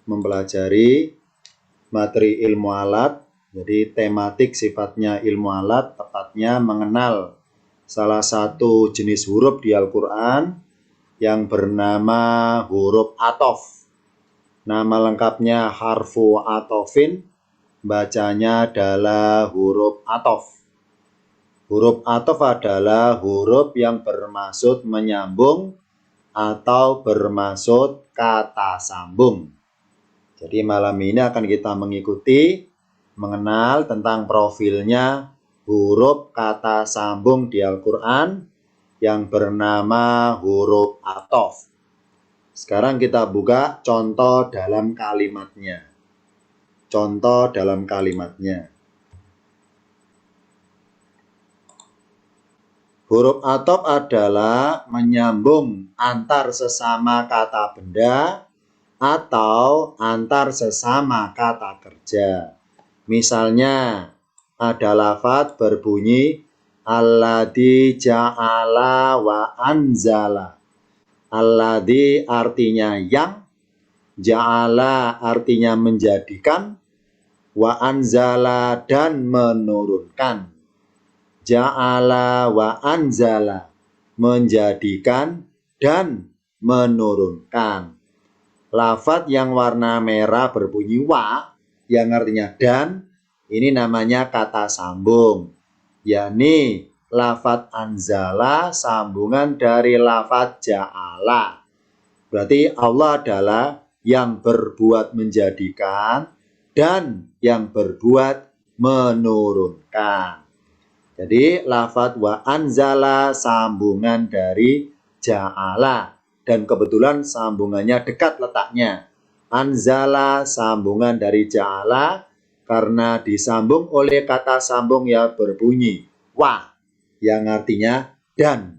mempelajari materi ilmu alat. Jadi tematik sifatnya ilmu alat, tepatnya mengenal salah satu jenis huruf di Al-Quran yang bernama huruf athof. Nama lengkapnya harfu athofin, bacanya adalah huruf athof. Huruf athof adalah huruf yang bermaksud menyambung atau bermaksud kata sambung. Jadi malam ini akan kita mengikuti mengenal tentang profilnya huruf kata sambung di Al-Quran yang bernama huruf athof. Sekarang kita buka contoh dalam kalimatnya. Contoh dalam kalimatnya. Huruf athof adalah menyambung antar sesama kata benda atau antar sesama kata kerja. Misalnya ada lafadz berbunyi alladzi ja'ala wa anzala. Alladzi artinya yang, ja'ala artinya menjadikan, wa anzala dan menurunkan. Ja'ala wa anzala, menjadikan dan menurunkan. Lafadz yang warna merah berbunyi wa, yang artinya dan, ini namanya kata sambung. Yakni lafadz anzala sambungan dari lafadz ja'ala. Berarti Allah adalah yang berbuat menjadikan dan yang berbuat menurunkan. Jadi lafadz wa anzala sambungan dari ja'ala. Dan kebetulan sambungannya dekat letaknya. Anzala sambungan dari ja'ala karena disambung oleh kata sambung yang berbunyi wa, yang artinya dan.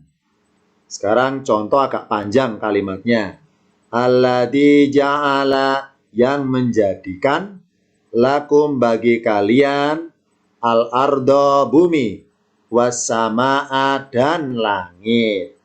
Sekarang contoh agak panjang kalimatnya. Alladzi ja'ala, yang menjadikan, lakum bagi kalian, al-ardo bumi, was-samaa dan langit.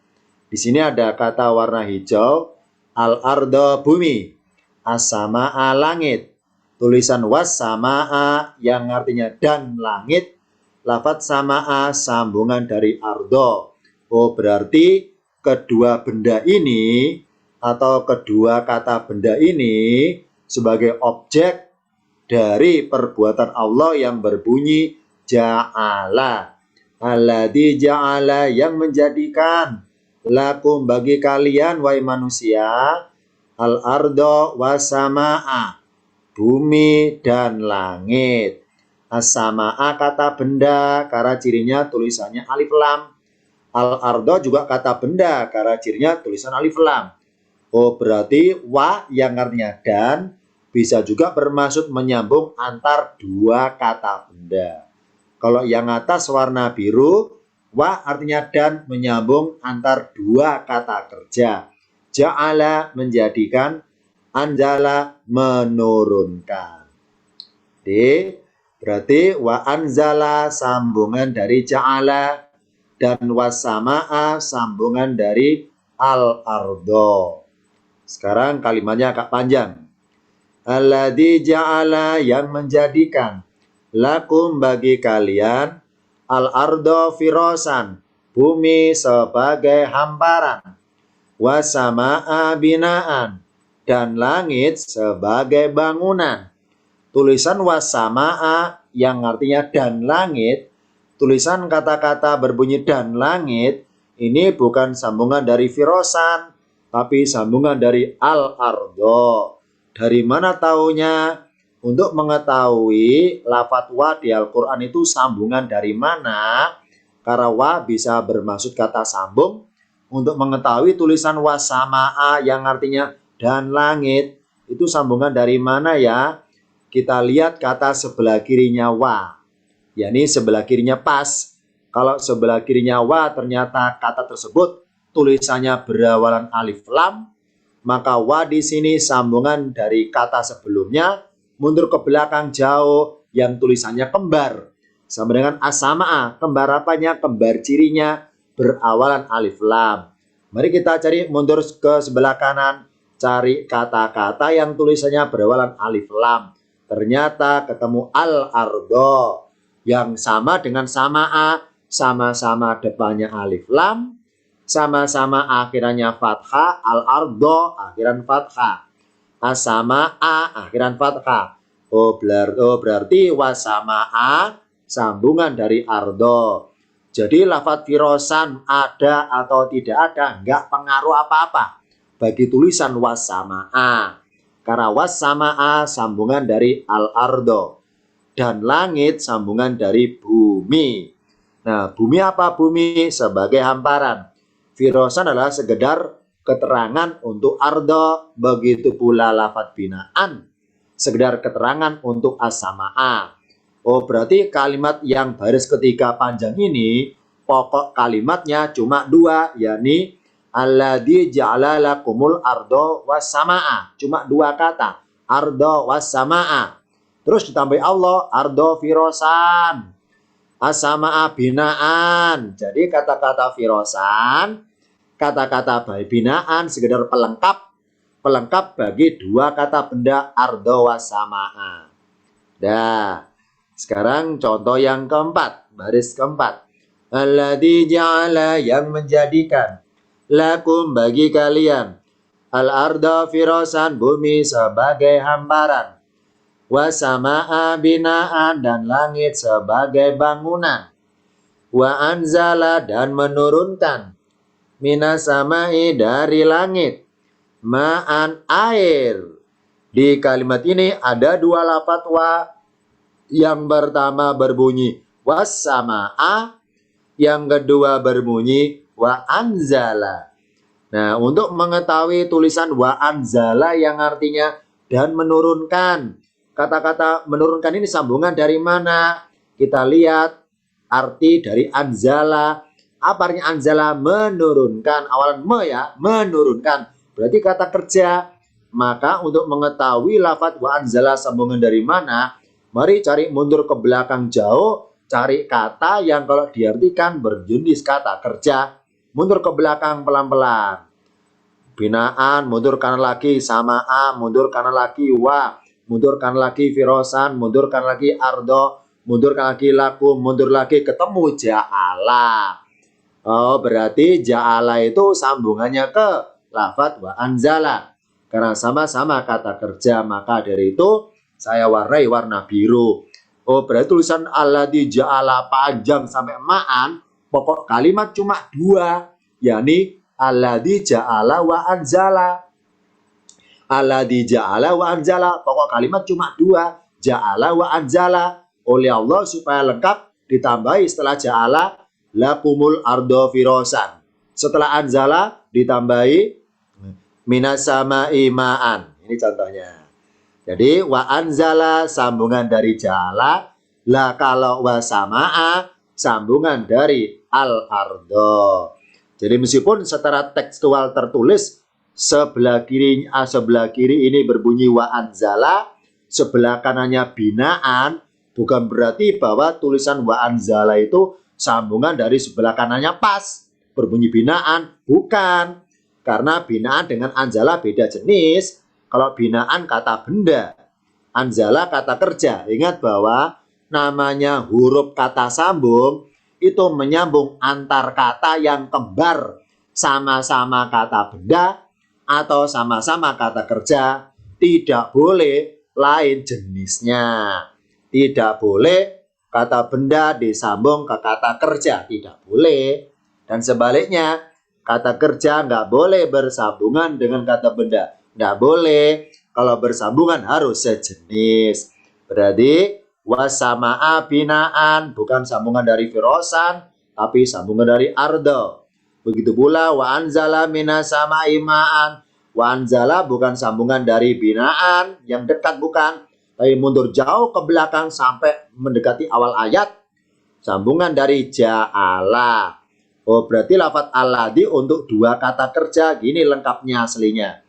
Di sini ada kata warna hijau, al-ardo bumi, as-samaa langit. Tulisan was-samaa yang artinya dan langit, lafadz samaa sambungan dari ardo. Oh, berarti kedua benda ini atau kedua kata benda ini sebagai objek dari perbuatan Allah yang berbunyi ja'ala. Alladzi ja'ala, yang menjadikan, lakum bagi kalian wahai manusia, al-ardo was-samaa, bumi dan langit. As-samaa kata benda, karena cirinya tulisannya alif lam. Al-ardo juga kata benda, karena cirinya tulisan alif lam. Oh, berarti wa yang artinya dan bisa juga bermaksud menyambung antar dua kata benda. Kalau yang atas warna biru, wa artinya dan menyambung antar dua kata kerja. Ja'ala menjadikan, anzala menurunkan. D, berarti wa anzala sambungan dari ja'ala dan was-samaa sambungan dari al-ardo. Sekarang kalimatnya agak panjang. Alladzi ja'ala, yang menjadikan, lakum bagi kalian, al-ardo firosan, bumi sebagai hamparan, was-samaa binaan, dan langit sebagai bangunan. Tulisan was-samaa yang artinya dan langit, tulisan kata-kata berbunyi dan langit, ini bukan sambungan dari firosan, tapi sambungan dari al-ardo. Dari mana taunya? Untuk mengetahui lafadz wa di Al-Quran itu sambungan dari mana, karena wa bisa bermaksud kata sambung. Untuk mengetahui tulisan was-samaa yang artinya dan langit, itu sambungan dari mana ya? Kita lihat kata sebelah kirinya wa, yakni sebelah kirinya pas. Kalau sebelah kirinya wa ternyata kata tersebut tulisannya berawalan alif lam, maka wa di sini sambungan dari kata sebelumnya mundur ke belakang jauh yang tulisannya kembar. Sama dengan as-samaa, kembar apanya? Kembar cirinya berawalan alif lam. Mari kita cari mundur ke sebelah kanan. cari kata-kata yang tulisannya berawalan alif lam. Ternyata ketemu al-ardo yang sama dengan sama'a, sama-sama depannya alif lam, sama-sama akhirannya fathah, al-ardo akhiran fathah, as-sama'a akhiran fathah. Oh berarti wasama'a sambungan dari ardo. Jadi lafadz firosan ada atau tidak ada nggak pengaruh apa-apa bagi tulisan wasama'a. Karena wasama'a sambungan dari al-ardo dan langit sambungan dari bumi. Nah, bumi apa? Bumi sebagai hamparan. Firosan adalah sekedar keterangan untuk ardo, begitu pula lafadz binaan sekedar keterangan untuk as-sama'a. Oh, berarti kalimat yang baris ketiga panjang ini pokok kalimatnya cuma dua, yakni alladzi ja'ala lakumul ardo was-sama'a. Cuma dua kata, ardo was-sama'a. Terus ditambahi Allah, ardo firosan, as-sama'a binaan. Jadi kata-kata firosan, kata-kata binaan sekedar pelengkap bagi dua kata benda ardo was-sama'a. Dah. Sekarang contoh yang keempat, baris keempat. Alladzi ja'ala yang menjadikan lakum bagi kalian al-arda firasan bumi sebagai hamparan, wasama'a binaan dan langit sebagai bangunan, wa anzala dan menurunkan minas samai dari langit ma'an air. Di kalimat ini ada dua lafadz wa. Yang pertama berbunyi was-sama'a, yang kedua berbunyi wa anzala. Nah, untuk mengetahui tulisan wa anzala yang artinya dan menurunkan, kata-kata menurunkan ini sambungan dari mana? Kita lihat arti dari anzala. Apa artinya anzala? Menurunkan. Awalan me ya, menurunkan. Berarti kata kerja. Maka untuk mengetahui lafadz wa anzala sambungan dari mana, mari cari mundur ke belakang jauh, cari kata yang kalau diartikan berjenis kata kerja. Mundur ke belakang pelan-pelan. Binaan, mundur kanan lagi, sama'a, mundur kanan lagi, wa, mundur kanan lagi, firosan, mundur kanan lagi, ardo, mundur kanan lagi, lakum, mundur lagi, ketemu ja'ala. Oh, berarti ja'ala itu sambungannya ke lafadz wa anzala. Karena sama-sama kata kerja, maka dari itu saya warnai warna biru. Oh, berarti tulisan alladzi ja'ala panjang sampai ma'an, pokok kalimat cuma dua, yakni alladzi ja'ala wa anzala. Alladzi ja'ala wa anzala, pokok kalimat cuma dua, ja'ala wa anzala. Oleh Allah supaya lengkap ditambahi setelah ja'ala lakumul ardo firosan. Setelah anzala ditambahi minas sama'i ma'an. Ini contohnya. Jadi wa anzala sambungan dari ja'ala, lah kalau wa sama'a sambungan dari al-ardo. Jadi meskipun secara tekstual tertulis sebelah kiri ini berbunyi wa anzala, sebelah kanannya binaan, bukan berarti bahwa tulisan wa anzala itu sambungan dari sebelah kanannya pas berbunyi binaan, bukan. Karena binaan dengan anzala beda jenis. Kalau binaan kata benda, anzala kata kerja. Ingat bahwa namanya huruf kata sambung itu menyambung antar kata yang kembar, sama-sama kata benda atau sama-sama kata kerja. Tidak boleh lain jenisnya. Tidak boleh kata benda disambung ke kata kerja. Tidak boleh. Dan sebaliknya, kata kerja nggak boleh bersambungan dengan kata benda. Nggak boleh. Kalau bersambungan harus sejenis. Berarti wasama'a binaan bukan sambungan dari firosan, tapi sambungan dari ardo. Begitu pula wa anzala minas sama'i ma'an. Wa anzala bukan sambungan dari binaan yang dekat, bukan. Tapi mundur jauh ke belakang sampai mendekati awal ayat. Sambungan dari ja'ala. Oh, berarti lafadz alladzi untuk dua kata kerja. Gini lengkapnya aslinya.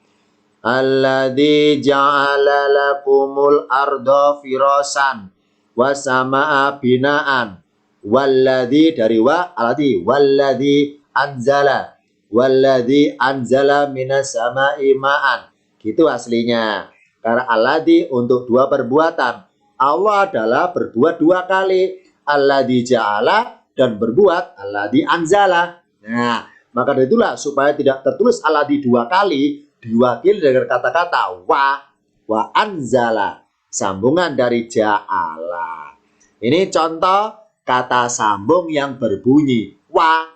Alladzi ja'ala lakumul ardo firosan wasama'a binaan. Walladzi dari wa, alladzi, walladzi anzala. Walladzi anzala minas sama'i ma'an. Gitu aslinya. Karena alladzi untuk dua perbuatan. Allah adalah berbuat dua kali. Alladzi ja'ala dan berbuat alladzi anzala. Nah, maka dari itulah supaya tidak tertulis alladzi dua kali, diwakili dengan kata-kata wa anzala. Sambungan dari ja'ala. Ini contoh kata sambung yang berbunyi wa.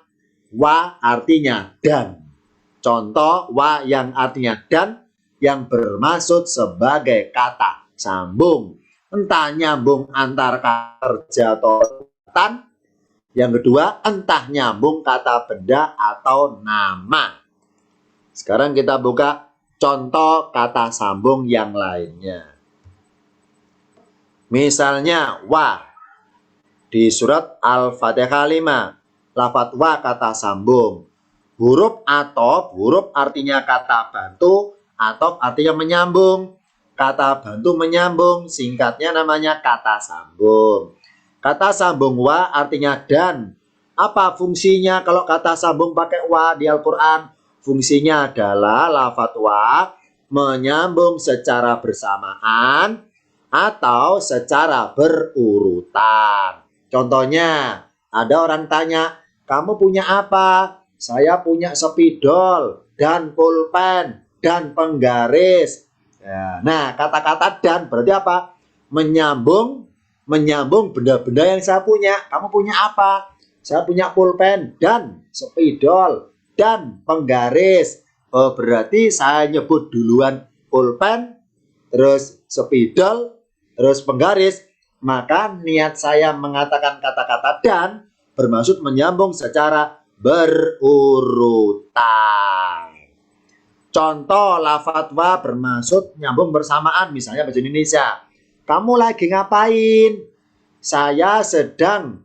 Wa artinya dan. Contoh wa yang artinya dan yang bermaksud sebagai kata sambung. Entah nyambung antar kerja atau perbuatan. Yang kedua, entah nyambung kata benda atau nama. Sekarang kita buka contoh kata sambung yang lainnya. Misalnya wa. Di surat Al-Fatihah 5. Lafadz wa kata sambung. Huruf atof, huruf artinya kata bantu, atof artinya menyambung. Kata bantu menyambung, singkatnya namanya kata sambung. Kata sambung wa artinya dan. Apa fungsinya kalau kata sambung pakai wa di Al-Quran? Fungsinya adalah lafadz wa menyambung secara bersamaan atau secara berurutan. Contohnya, ada orang tanya, kamu punya apa? Saya punya spidol dan pulpen dan penggaris. Ya, nah, kata-kata dan berarti apa? Menyambung benda-benda yang saya punya. Kamu punya apa? Saya punya pulpen dan spidol dan penggaris. Oh, berarti saya nyebut duluan pulpen, terus spidol, terus penggaris. Maka niat saya mengatakan kata-kata dan bermaksud menyambung secara berurutan. Contoh lafadz wa bermaksud nyambung bersamaan. Misalnya bahasa Indonesia. Kamu lagi ngapain? Saya sedang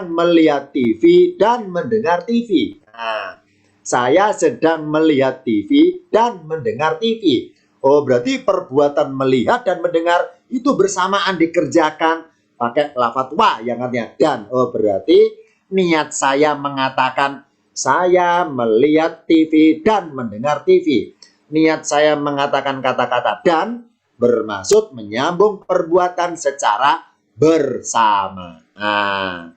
melihat TV dan mendengar TV. Nah, saya sedang melihat TV dan mendengar TV. Oh, berarti perbuatan melihat dan mendengar itu bersamaan dikerjakan pakai lafadz wa yang artinya dan. Oh, berarti niat saya mengatakan saya melihat TV dan mendengar TV. Niat saya mengatakan kata-kata dan bermaksud menyambung perbuatan secara bersama. Nah,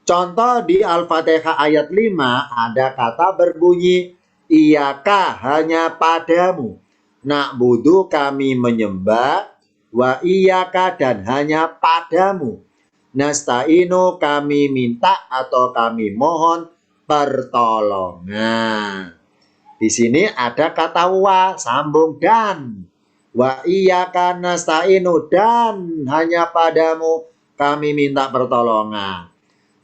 contoh di Al-Fatihah ayat 5 ada kata berbunyi Iyaka hanya padamu. Na'budu kami menyembah, wa iyaka dan hanya padamu. Nasta'inu kami minta atau kami mohon pertolongan. Di sini ada kata wa sambung dan. Wa iyaka nasta'inu dan hanya padamu kami minta pertolongan.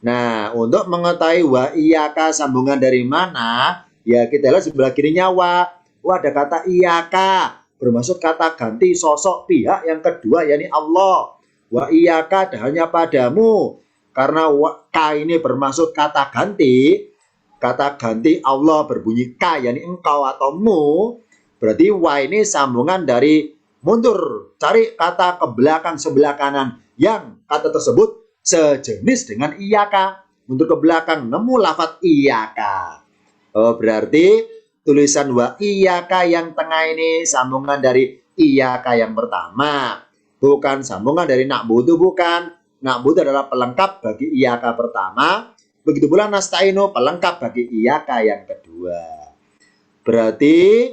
Nah, untuk mengetahui wa iyaka sambungan dari mana, ya kita lihat sebelah kirinya wa. Ada kata iyaka, bermaksud kata ganti sosok pihak yang kedua, yakni Allah. Wa iyaka hanya padamu. Karena ka ini bermaksud kata ganti Allah berbunyi ka, yakni engkau atau mu. Berarti wa ini sambungan dari mundur, cari kata ke belakang sebelah kanan yang kata tersebut sejenis dengan iyaka. Mundur ke belakang nemu lafadz iyaka. Oh, berarti tulisan wa iyaka yang tengah ini sambungan dari iyaka yang pertama. Bukan sambungan dari na'budu, bukan. Na'budu adalah pelengkap bagi iyaka pertama. Begitu pula nasta'inu pelengkap bagi iyaka yang kedua. Berarti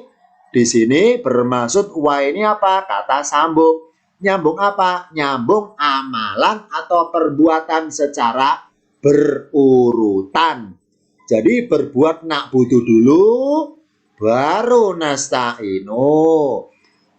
di sini bermaksud wa ini apa? Kata sambung. Nyambung apa? Nyambung amalan atau perbuatan secara berurutan. Jadi berbuat na'budu dulu, baru nasta'inu.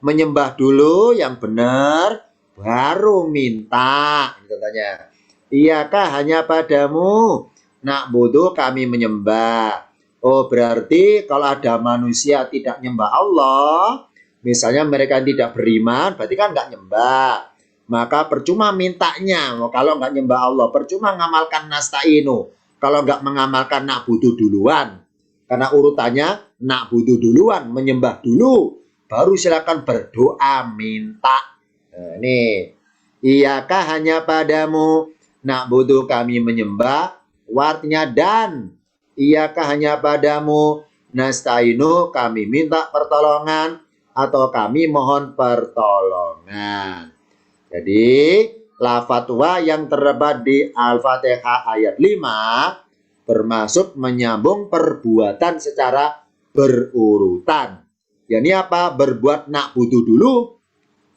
Menyembah dulu yang benar, baru minta. Katanya, iyakah hanya padamu, na'budu kami menyembah. Oh, berarti kalau ada manusia tidak nyembah Allah, misalnya mereka tidak beriman, berarti kan nggak nyembah. Maka percuma mintanya. Kalau nggak nyembah Allah, percuma ngamalkan nasta'inu. Kalau nggak mengamalkan na'budu duluan. Karena urutannya na'budu duluan, menyembah dulu. Baru silakan berdoa minta. Nah, ini. Iyakah hanya padamu, na'budu kami menyembah. Artinya dan. Iyakah hanya padamu, Nasta'inu kami minta pertolongan atau kami mohon pertolongan. Jadi lafadz wa yang terdapat di Al-Fatihah ayat 5 bermaksud menyambung perbuatan secara berurutan. Yani apa? Berbuat na'budu dulu,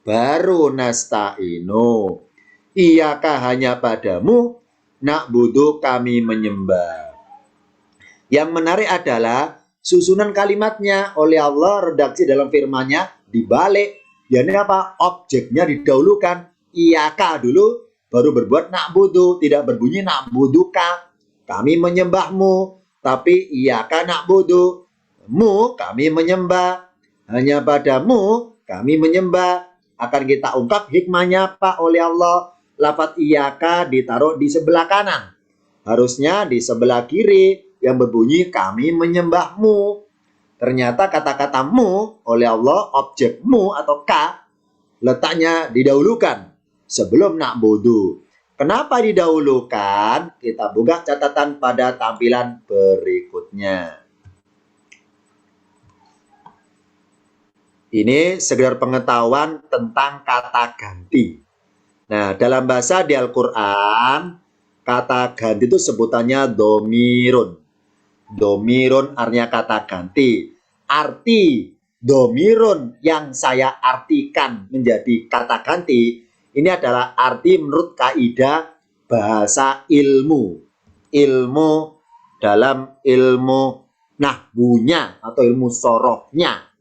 baru nasta'inu. Iyaka hanya padamu, na'budu kami menyembah. Yang menarik adalah susunan kalimatnya oleh Allah, redaksi dalam firman-Nya dibalik. Yani apa? Objeknya didahulukan. Iyaka dulu, baru berbuat na'budu. Tidak berbunyi na'buduka, kami menyembahmu. Tapi iyaka na'budu, mu kami menyembah. Hanya padamu kami menyembah. Akan kita ungkap hikmahnya apa oleh Allah. Lafadz iyaka ditaruh di sebelah kanan. Harusnya di sebelah kiri yang berbunyi kami menyembahmu. Ternyata kata-kata mu oleh Allah, objek mu atau ka, letaknya didahulukan sebelum na'budu. Kenapa didahulukan? Kita buka catatan pada tampilan berikutnya. Ini sekedar pengetahuan tentang kata ganti. Nah, dalam bahasa di Al-Quran, kata ganti itu sebutannya domirun. Domirun artinya kata ganti. Arti domirun yang saya artikan menjadi kata ganti, ini adalah arti menurut kaidah bahasa ilmu. Ilmu dalam ilmu nahwunya atau ilmu sorohnya.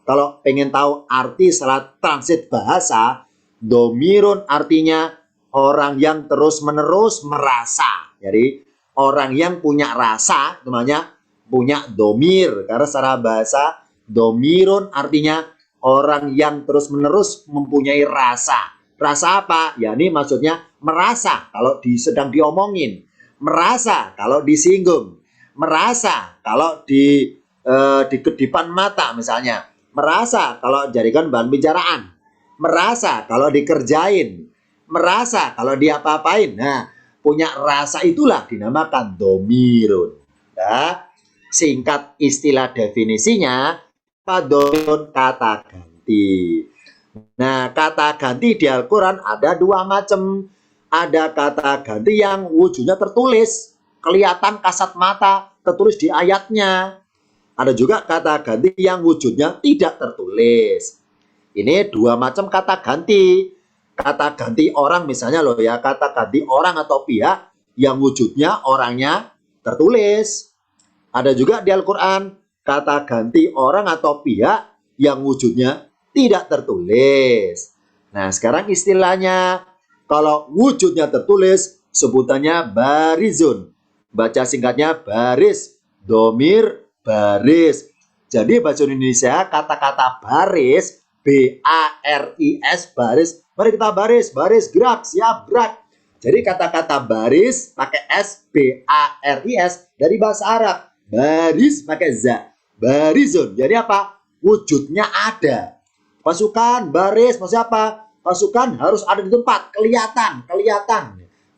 Kalau pengen tahu arti secara transit bahasa, domirun artinya orang yang terus-menerus merasa. Jadi orang yang punya rasa namanya punya domir. Karena secara bahasa domirun artinya orang yang terus-menerus mempunyai rasa. Rasa apa? Ya ini maksudnya merasa kalau sedang diomongin. Merasa kalau disinggung. Merasa kalau di kedipan mata misalnya. Merasa kalau jadikan bahan bicaraan. Merasa kalau dikerjain. Merasa kalau diapa-apain. Nah, punya rasa itulah dinamakan domirun. Nah, singkat istilah definisinya, domirun kata ganti. Nah, kata ganti di Al-Quran ada dua macam. Ada kata ganti yang wujudnya tertulis, kelihatan kasat mata, tertulis di ayatnya. Ada juga kata ganti yang wujudnya tidak tertulis. Ini dua macam kata ganti. Kata ganti orang misalnya loh ya, kata ganti orang atau pihak yang wujudnya orangnya tertulis. Ada juga di Al-Quran kata ganti orang atau pihak yang wujudnya tidak tertulis. Nah, sekarang istilahnya kalau wujudnya tertulis sebutannya barizun. Baca singkatnya baris, domir, baris. Jadi bahasa Indonesia kata-kata baris, B-A-R-I-S, baris. Mari kita baris, baris, gerak, siap, gerak. Jadi kata-kata baris pakai S, B-A-R-I-S dari bahasa Arab. Baris pakai Z, barizun. Jadi apa? Wujudnya ada. Pasukan, baris, maksudnya apa? Pasukan harus ada di tempat,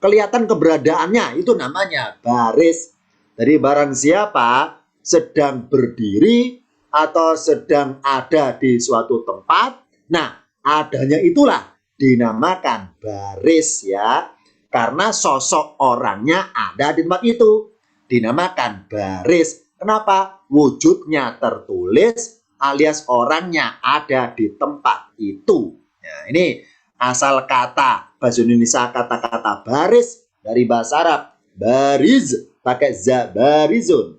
kelihatan keberadaannya, itu namanya baris. Jadi barang siapa sedang berdiri atau sedang ada di suatu tempat, nah adanya itulah dinamakan baris ya. Karena sosok orangnya ada di tempat itu, dinamakan baris. Kenapa? Wujudnya tertulis alias orangnya ada di tempat itu. Nah, ini asal kata bahasa Indonesia kata-kata baris dari bahasa Arab. Bariz pakai za, barizun.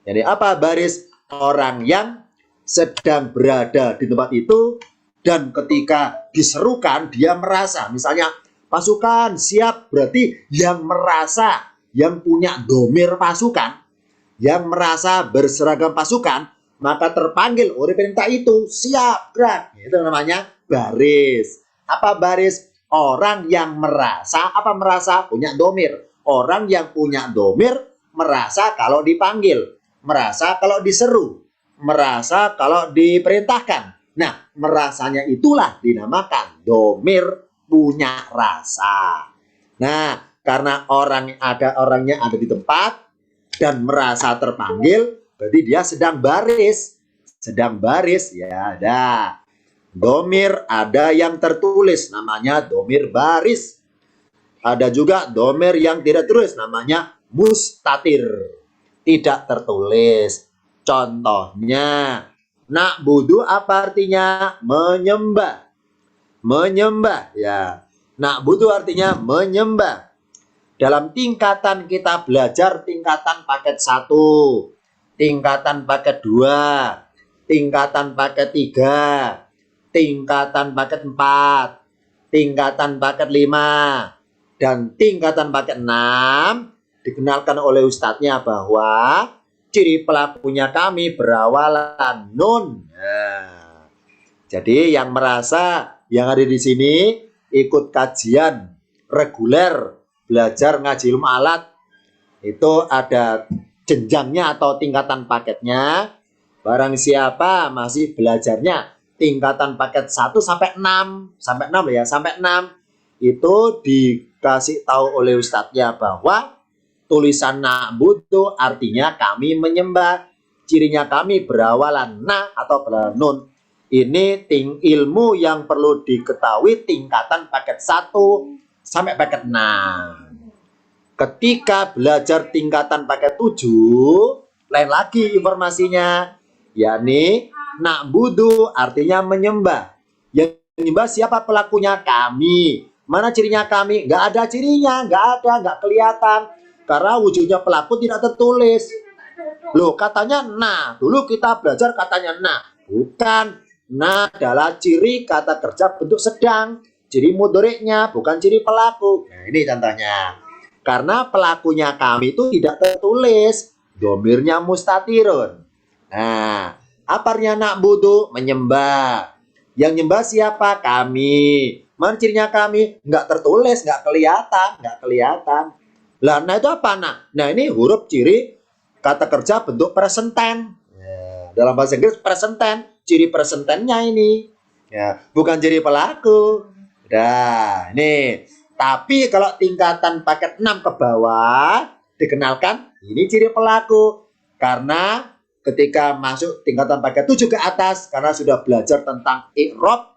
Jadi apa baris? Orang yang sedang berada di tempat itu dan ketika diserukan dia merasa. Misalnya pasukan siap, berarti yang merasa, yang punya domir pasukan, yang merasa berseragam pasukan, maka terpanggil oleh perintah itu, siap, gerak. Itu namanya baris. Apa baris? Orang yang merasa, apa merasa? Punya domir. Orang yang punya domir merasa kalau dipanggil, merasa kalau diseru, merasa kalau diperintahkan. Nah, merasanya itulah dinamakan domir, punya rasa. Nah, karena orangnya ada di tempat dan merasa terpanggil, berarti dia sedang baris. Sedang baris, ya ada. Domir ada yang tertulis, namanya domir baris. Ada juga domir yang tidak tertulis, namanya mustatir, tidak tertulis. Contohnya, na'budu apa artinya? Menyembah. Menyembah, ya. Na'budu artinya menyembah. Dalam tingkatan kita belajar tingkatan paket 1, tingkatan paket 2, tingkatan paket 3, tingkatan paket 4, tingkatan paket 5, dan tingkatan paket 6 dikenalkan oleh ustadznya bahwa ciri pelakunya kami berawalan nun. Nah, jadi yang merasa yang ada di sini ikut kajian reguler belajar ngaji ilmu alat itu ada jenjangnya atau tingkatan paketnya. Barang siapa masih belajarnya tingkatan paket 1 sampai 6, sampai 6 ya, sampai 6 itu dikasih tahu oleh ustadznya bahwa tulisan na'budu artinya kami menyembah, cirinya kami berawalan na atau berawalan nun. Ini ilmu yang perlu diketahui tingkatan paket 1 sampai paket 6. Ketika belajar tingkatan paket 7, lain lagi informasinya, yakni na'budu artinya menyembah. Yang menyembah siapa pelakunya? Kami. Mana cirinya kami? Nggak ada cirinya, nggak kelihatan. Karena wujudnya pelaku tidak tertulis. Loh, katanya nah. Dulu kita belajar katanya nah. Bukan. Nah adalah ciri kata kerja bentuk sedang. Ciri mudhari'nya, bukan ciri pelaku. Nah, ini contohnya. Karena pelakunya kami itu tidak tertulis. Domirnya mustatirun. Nah, apa artinya na'budu? Menyembah. Yang nyembah siapa? Kami. Mana cirinya kami? Nggak tertulis, nggak kelihatan. Lah, nah itu apa? Nah ini huruf ciri kata kerja bentuk present tense. Ya, dalam bahasa Inggris present tense. Ciri present tense-nya ini. Ya, bukan ciri pelaku. Nah, nih. Tapi kalau tingkatan paket 6 ke bawah dikenalkan ini ciri pelaku. Karena ketika masuk tingkatan paket 7 ke atas, karena sudah belajar tentang i'rab,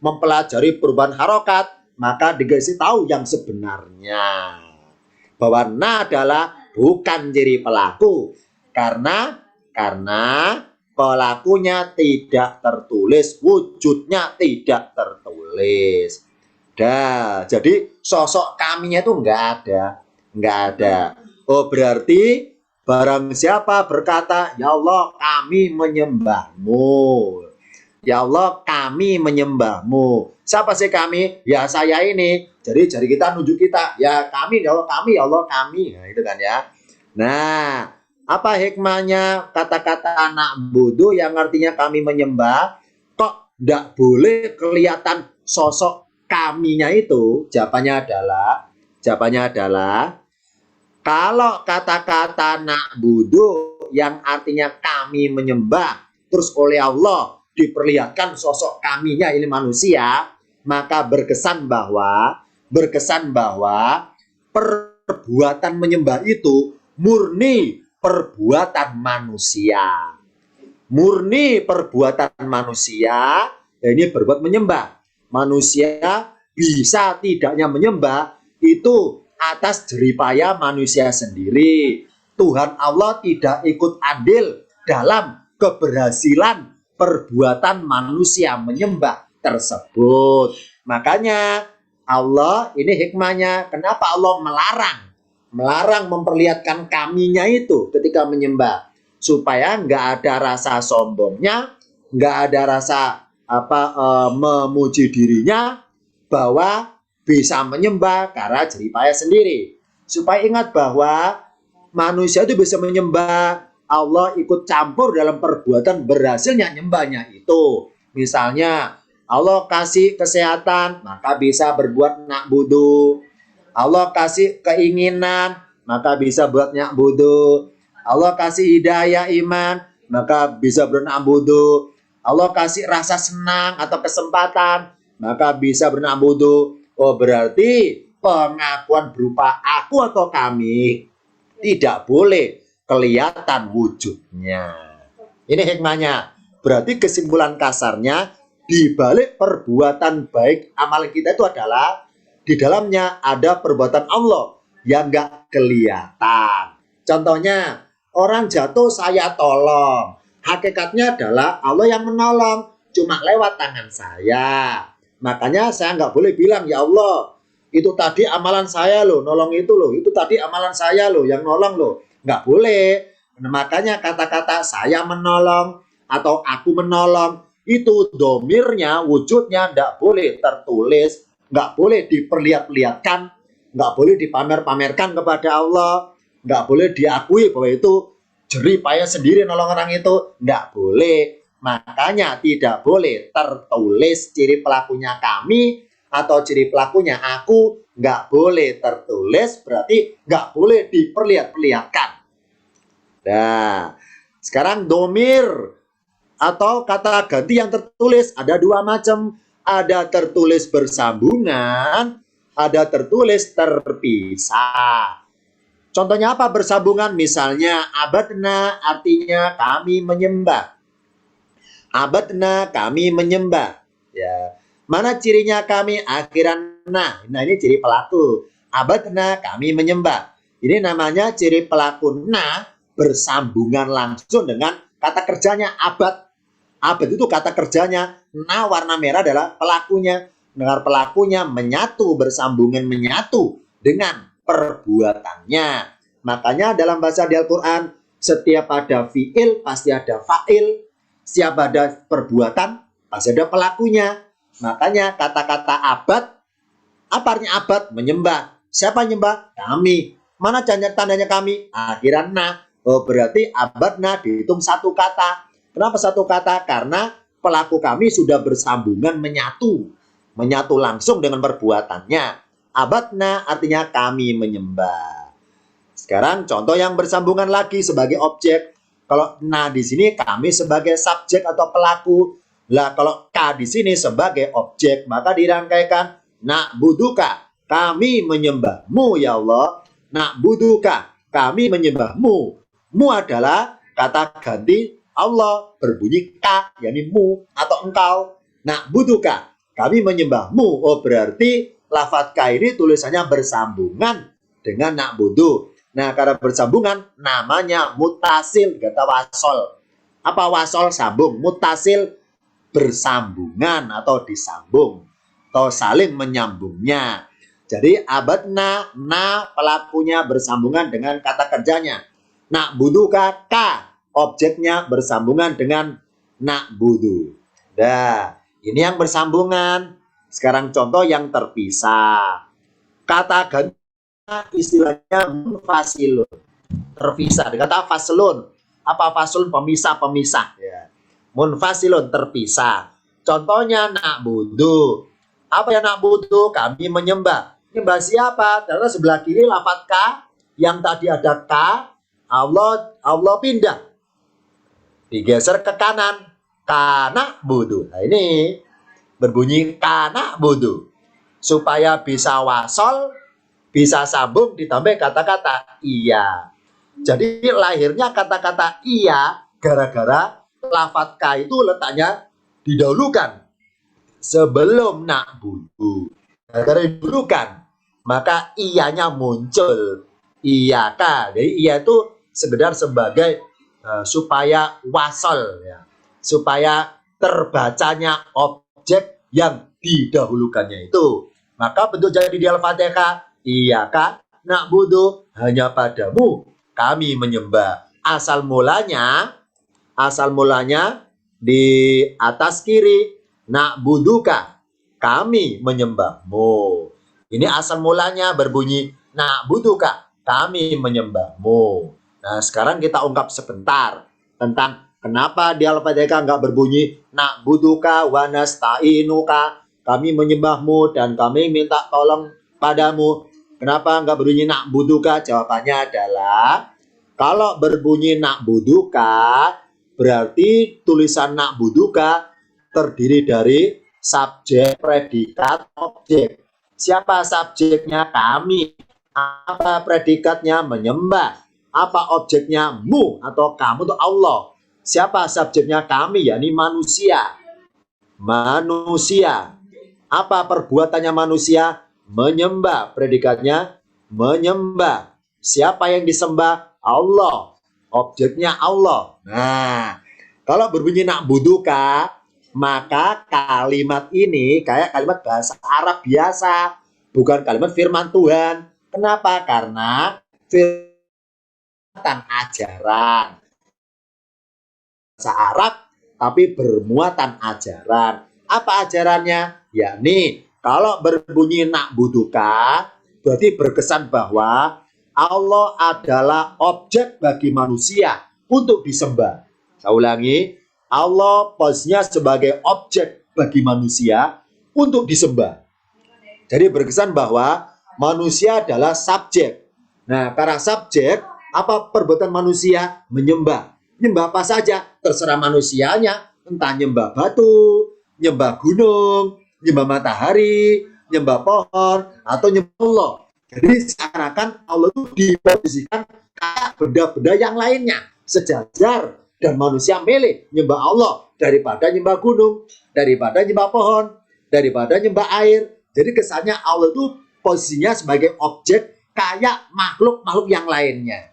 mempelajari perubahan harokat, maka dikasih tahu yang sebenarnya. Bahwa na adalah bukan ciri pelaku. Karena pelakunya tidak tertulis, wujudnya tidak tertulis. Jadi sosok kaminya itu nggak ada. Oh, berarti barang siapa berkata, ya Allah kami menyembahmu. Ya Allah kami menyembahmu. Siapa sih kami? Ya saya ini. Jadi jari kita nunjuk kita. Ya kami, ya Allah kami, ya Allah kami. Nah itu kan ya. Nah, apa hikmahnya kata-kata na'budu yang artinya kami menyembah? Kok tidak boleh kelihatan sosok kaminya itu? Jawabannya adalah kalau kata-kata na'budu yang artinya kami menyembah terus oleh Allah diperlihatkan sosok kaminya ini manusia, maka berkesan bahwa perbuatan menyembah itu murni perbuatan manusia. Murni perbuatan manusia, ini berbuat menyembah. Manusia bisa tidaknya menyembah itu atas jeripaya manusia sendiri. Tuhan Allah tidak ikut andil dalam keberhasilan perbuatan manusia menyembah tersebut. Makanya Allah, ini hikmahnya, kenapa Allah melarang memperlihatkan kaminya itu ketika menyembah, supaya nggak ada rasa sombongnya, nggak ada rasa memuji dirinya bahwa bisa menyembah karena jeripaya sendiri. Supaya ingat bahwa manusia itu bisa menyembah, Allah ikut campur dalam perbuatan berhasilnya nyembahnya itu. Misalnya Allah kasih kesehatan, maka bisa berbuat na'budu. Allah kasih keinginan, maka bisa buat na'budu. Allah kasih hidayah iman, maka bisa berna'budu. Allah kasih rasa senang atau kesempatan, maka bisa berna'budu. Oh, berarti pengakuan berupa aku atau kami tidak boleh kelihatan wujudnya. Ini hikmahnya. Berarti kesimpulan kasarnya, di balik perbuatan baik amal kita itu adalah di dalamnya ada perbuatan Allah yang nggak kelihatan. Contohnya, orang jatuh saya tolong. Hakikatnya adalah Allah yang menolong, cuma lewat tangan saya. Makanya saya nggak boleh bilang, ya Allah, itu tadi amalan saya loh, nolong itu loh. Itu tadi amalan saya loh, yang nolong loh. Nggak boleh. Nah, makanya kata-kata saya menolong atau aku menolong, itu domirnya, wujudnya nggak boleh tertulis, nggak boleh diperlihat-lihatkan, nggak boleh dipamer-pamerkan kepada Allah, nggak boleh diakui bahwa itu jerih payah sendiri nolong orang itu, nggak boleh. Makanya tidak boleh tertulis ciri pelakunya kami atau ciri pelakunya aku, nggak boleh tertulis, berarti nggak boleh diperlihat-perlihatkan. Nah, sekarang domir atau kata ganti yang tertulis ada dua macam. Ada tertulis bersambungan, ada tertulis terpisah. Contohnya apa bersambungan? Misalnya abadna artinya kami menyembah. Abadna kami menyembah. Ya. Mana cirinya kami? Akhiran nah. Nah ini ciri pelaku. Abadna kami menyembah. Ini namanya ciri pelaku nah bersambungan langsung dengan kata kerjanya abad. Abad itu kata kerjanya. Nah warna merah adalah pelakunya. Dengar pelakunya menyatu, bersambungan menyatu dengan perbuatannya. Makanya dalam bahasa di Al-Quran, setiap ada fi'il pasti ada fa'il. Setiap ada perbuatan pasti ada pelakunya. Makanya kata-kata abad, apa artinya abad? Menyembah. Siapa menyembah? Kami. Mana tandanya kami? Akhiran na. Oh berarti abadna dihitung satu kata. Kenapa satu kata? Karena pelaku kami sudah bersambungan menyatu. Menyatu langsung dengan perbuatannya. Abadna artinya kami menyembah. Sekarang contoh yang bersambungan lagi sebagai objek. Kalau na di sini kami sebagai subjek atau pelaku. Lah kalau ka di sini sebagai objek, maka dirangkaikan na'buduka, kami menyembahmu ya Allah. Na'buduka, kami menyembahmu. Mu adalah kata ganti Allah berbunyi ka, yakni mu atau engkau. Na'buduka, kami menyembahmu. Oh berarti lafadz ka ini tulisannya bersambungan dengan na'budu. Nah karena bersambungan namanya mutasil, kata wasol. Apa wasol? Sambung. Mutasil bersambungan atau disambung atau saling menyambungnya. Jadi abadna, na pelakunya bersambungan dengan kata kerjanya. Na'buduka, ka objeknya bersambungan dengan na'budu. Nah, ini yang bersambungan. Sekarang contoh yang terpisah. Kata ganti istilahnya munfasilun. Terpisah. Dikata faslun. Apa faslun? Pemisah-pemisah. Ya. Munfasilun terpisah. Contohnya na'budu. Apa yang na'budu? Kami menyembah. Menyembah siapa? Karena sebelah kiri lafadz ka, yang tadi ada ka, Allah pindah. Digeser ke kanan. Kana budu. Nah ini berbunyi kana budu. Supaya bisa wasol, bisa sambung ditambah kata-kata iya. Jadi lahirnya kata-kata iya gara-gara lafadz ka itu letaknya didahulukan sebelum na'budu. Gara-gara didahulukan, maka iyanya muncul. Iya ka. Jadi iya itu sekedar sebagai supaya wasol ya. Supaya terbacanya objek yang didahulukannya itu. Maka bentuk jadi di Al-Fatihah, iya ka na'budu, hanya padamu kami menyembah. Asal mulanya di atas kiri, na'buduka, kami menyembahmu. Ini asal mulanya berbunyi na'buduka, kami menyembahmu. Nah sekarang kita ungkap sebentar tentang kenapa di Al-Fatihah nggak berbunyi na'buduka wa nasta'inuka, kami menyembahmu dan kami minta tolong padamu. Kenapa nggak berbunyi na'buduka? Jawabannya adalah kalau berbunyi na'buduka berarti tulisan na'buduka terdiri dari subjek, predikat, objek. Siapa subjeknya? Kami. Apa predikatnya? Menyembah. Apa objeknya? Mu atau kamu itu Allah. Siapa subjeknya? Kami, yakni manusia. Manusia. Apa perbuatannya manusia? Menyembah. Predikatnya menyembah. Siapa yang disembah? Allah. Objeknya Allah. Nah, kalau berbunyi na'buduka, maka kalimat ini kayak kalimat bahasa Arab biasa, bukan kalimat firman Tuhan. Kenapa? Karena firman ajaran bahasa Arab tapi bermuatan ajaran. Apa ajarannya? Yakni kalau berbunyi na'buduka berarti berkesan bahwa Allah adalah objek bagi manusia untuk disembah. Saya ulangi, Allah posisinya sebagai objek bagi manusia untuk disembah. Jadi berkesan bahwa manusia adalah subjek. Nah, karena subjek, apa perbuatan manusia? Menyembah. Nyembah apa saja? Terserah manusianya. Entah nyembah batu, nyembah gunung, nyembah matahari, nyembah pohon, atau nyembah Allah. Jadi seakan-akan Allah itu diposisikan kayak benda-benda yang lainnya. Sejajar dan manusia milih nyembah Allah daripada nyembah gunung, daripada nyembah pohon, daripada nyembah air. Jadi kesannya Allah itu posisinya sebagai objek kayak makhluk-makhluk yang lainnya.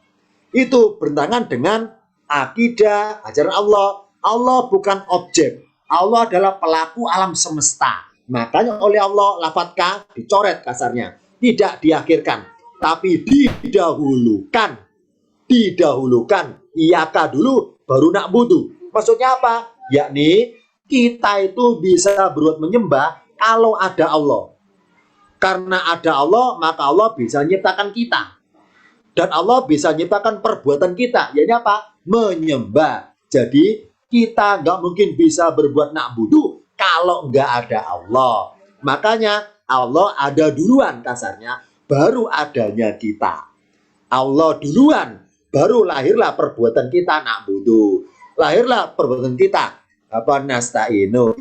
Itu bertentangan dengan akidah ajaran Allah. Allah bukan objek. Allah adalah pelaku alam semesta. Makanya oleh Allah lafadz ka dicoret kasarnya. Tidak diakhirkan, tapi didahulukan. Didahulukan. Iyaka dulu, baru na'budu. Maksudnya apa? Yakni kita itu bisa berbuat menyembah kalau ada Allah. Karena ada Allah, maka Allah bisa menciptakan kita. Dan Allah bisa menciptakan perbuatan kita. Yaitu apa? Menyembah. Jadi kita nggak mungkin bisa berbuat na'budu kalau nggak ada Allah. Makanya Allah ada duluan kasarnya, baru adanya kita. Allah duluan, baru lahirlah perbuatan kita na'budu. Lahirlah perbuatan kita. Apa nasta'inu.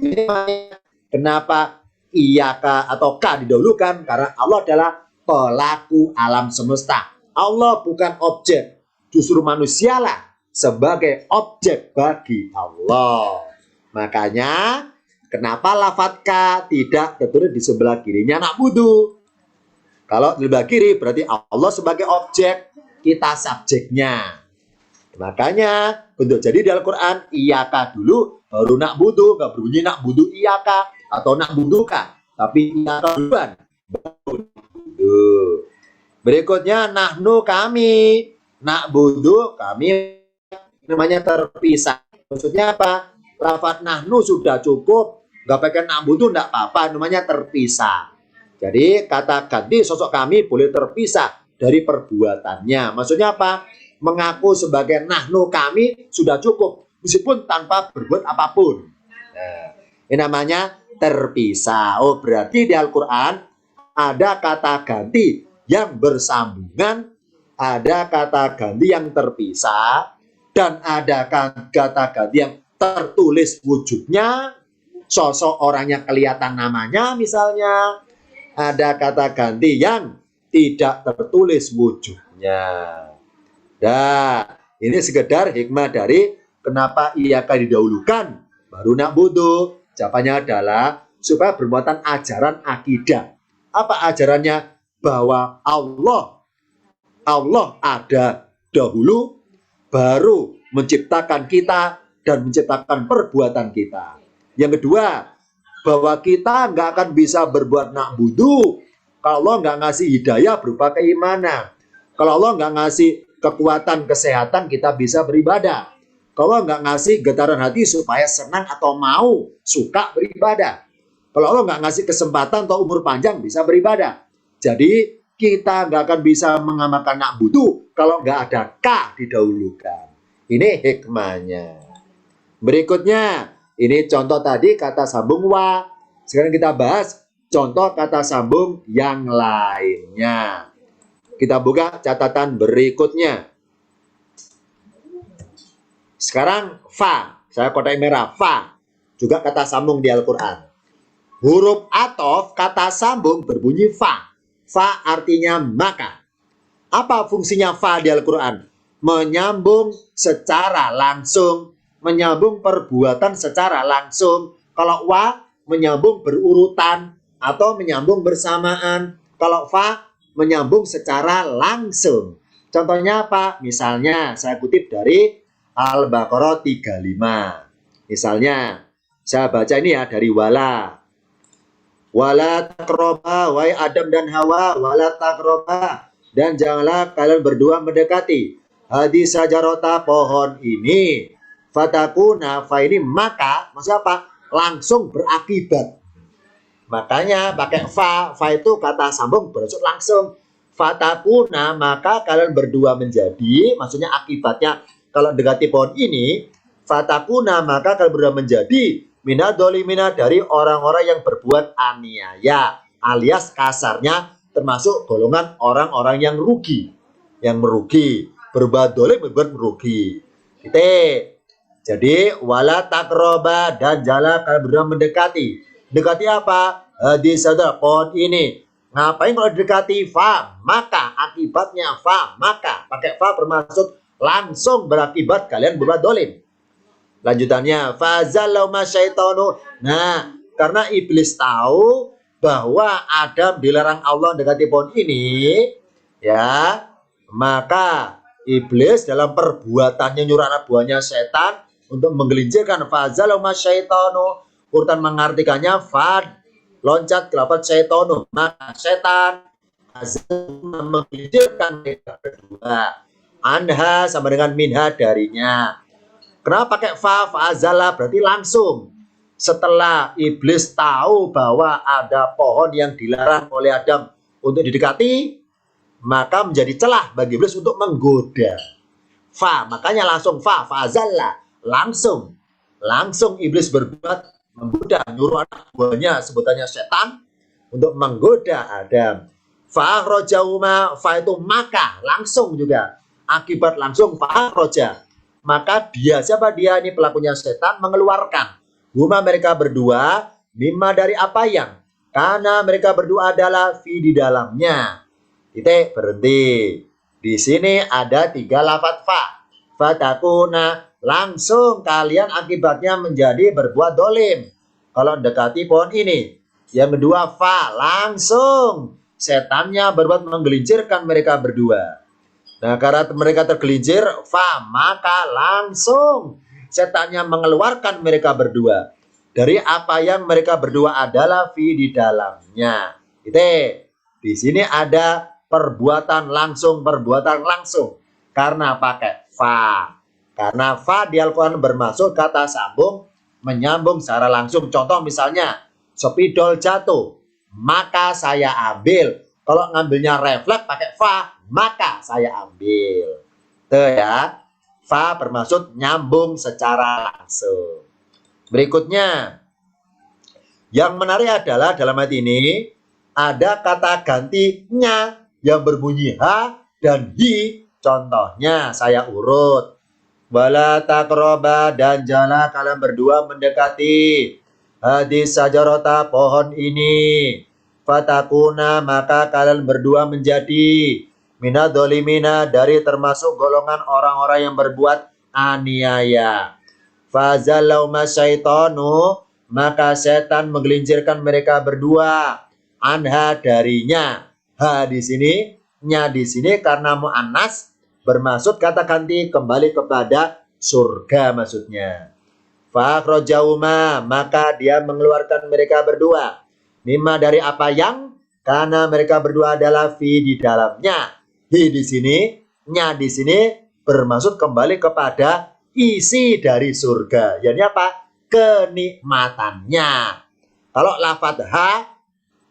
Kenapa iyaka atau ka didahulukan? Karena Allah adalah pelaku alam semesta. Allah bukan objek. Justru manusialah sebagai objek bagi Allah. Makanya kenapa lafadz ka tidak tertulis di sebelah kirinya na'budu? Kalau di sebelah kiri berarti Allah sebagai objek, kita subjeknya. Makanya untuk jadi di Al-Quran iyaka dulu baru na'budu, nggak berbunyi na'budu iyaka atau na'buduka, tapi iyaka duluan baru na'budu. Berikutnya nahnu kami, na'budu kami, namanya terpisah. Maksudnya apa? Lafadz nahnu sudah cukup, nggak pakai na'budu nggak apa-apa, namanya terpisah. Jadi kata ganti sosok kami boleh terpisah dari perbuatannya. Maksudnya apa? Mengaku sebagai nahnu kami sudah cukup, meskipun tanpa berbuat apapun. Nah, ini namanya terpisah. Oh, berarti di Al-Quran ada kata ganti yang bersambungan, ada kata ganti yang terpisah, dan ada kata ganti yang tertulis wujudnya, sosok orangnya kelihatan namanya misalnya. Ada kata ganti yang tidak tertulis wujudnya. Nah, ini sekedar hikmah dari kenapa iyaka didahulukan baru na'budu. Jawabannya adalah supaya bermuatan ajaran akidah. Apa ajarannya? Bahwa Allah ada dahulu, baru menciptakan kita dan menciptakan perbuatan kita. Yang kedua, bahwa kita nggak akan bisa berbuat na'budu kalau Allah nggak ngasih hidayah berupa keimanan. Kalau Allah nggak ngasih kekuatan kesehatan kita bisa beribadah. Kalau Allah nggak ngasih getaran hati supaya senang atau mau, suka beribadah. Kalau Allah nggak ngasih kesempatan atau umur panjang bisa beribadah. Jadi kita nggak akan bisa mengamalkan na'budu kalau nggak ada ka didahulukan. Ini hikmahnya. Berikutnya, ini contoh tadi kata sambung wa. Sekarang kita bahas contoh kata sambung yang lainnya. Kita buka catatan berikutnya. Sekarang fa. Saya kotak merah. Fa. Juga kata sambung di Al-Quran. Huruf atof kata sambung berbunyi fa. Fa artinya maka. Apa fungsinya fa di Al-Quran? menyambung secara langsung, menyambung perbuatan secara langsung. Kalau wa, menyambung berurutan atau menyambung bersamaan. Kalau fa, menyambung secara langsung. Contohnya apa? Misalnya saya kutip dari Al-Baqarah 35. Misalnya saya baca ini ya dari wala. Wala takroba, wahai Adam dan Hawa, wala takroba, dan janganlah kalian berdua mendekati hadis sajarota, pohon ini. Fatakuna, fa ini maka, maksudnya apa? Langsung berakibat. Makanya pakai fa itu kata sambung bermaksud langsung. Fatakuna, maka kalian berdua menjadi, maksudnya akibatnya kalau dekati pohon ini, fatakuna, maka kalian berdua menjadi minadolimina, dari orang-orang yang berbuat aniaya, alias kasarnya termasuk golongan orang-orang yang rugi, yang merugi, berbuat dolim, berbuat merugi. Jadi wala takroba, dan janganlah kalian berdua mendekati. Dekati apa? Hadis sadar, pohon ini. Ngapain kalau didekati? Fa, maka, akibatnya fa, maka. Pakai fa bermaksud langsung berakibat kalian berbuat dolim. Lanjutannya, fazallahuma syaitanu. Nah, karena iblis tahu bahwa Adam dilarang Allah mendekati pohon ini, ya, maka iblis dalam perbuatannya nyuruh anak buahnya setan untuk menggelincirkan fazallahuma syaitanu. Urutan mengartikannya fad, loncat ke lafaz syaitanu, maka setan menggelincirkan mereka berdua. Anha sama dengan minha, darinya. Kenapa pakai fa, fa'azala, berarti langsung. Setelah iblis tahu bahwa ada pohon yang dilarang oleh Adam untuk didekati, maka menjadi celah bagi iblis untuk menggoda. Fa, makanya langsung fa, fa'azala, langsung. Langsung iblis berbuat menggoda, nyuruh anak buahnya, sebutannya setan, untuk menggoda Adam. Fa'akhrojauma, fa itu maka, langsung juga. Akibat langsung fa'akhroja. Maka dia, siapa dia ini pelakunya setan, mengeluarkan huma, mereka berdua, mimma, dari apa yang, karena mereka berdua adalah fi, di dalamnya. Titik, berhenti. Di sini ada 3 lafaz fa. Fatakuna, langsung kalian akibatnya menjadi berbuat dolim kalau dekati pohon ini. Yang kedua fa, langsung setannya berbuat menggelincirkan mereka berdua. Nah, karena mereka tergelincir, fa, maka langsung setannya mengeluarkan mereka berdua dari apa yang mereka berdua adalah fi, di dalamnya. Di sini ada perbuatan langsung, karena pakai fa. Karena fa di Al-Quran bermaksud kata sambung, menyambung secara langsung. Contoh misalnya, spidol jatuh, maka saya ambil. Kalau ngambilnya refleks pakai fa, maka saya ambil. Tuh ya, fa bermaksud nyambung secara langsung. Berikutnya, yang menarik adalah dalam ayat ini ada kata gantinya yang berbunyi ha dan hi. Contohnya saya urut. Wala takroba, dan janganlah kalian berdua mendekati hadis sajarota, pohon ini. Fatakuna, maka kalian berdua menjadi minadolimina, dari termasuk golongan orang-orang yang berbuat aniaya. Fazallahuma syaitanu, maka setan menggelincirkan mereka berdua, anha, darinya. Ha di sini, nya di sini karena mu'annas, bermaksud kata ganti kembali kepada surga maksudnya. Fakhrajahuma, maka dia mengeluarkan mereka berdua, mimma, dari apa yang, karena mereka berdua adalah fi, di dalamnya. Hi di sini, nya di sini bermaksud kembali kepada isi dari surga. Yani apa? Kenikmatannya. Kalau lafadz ha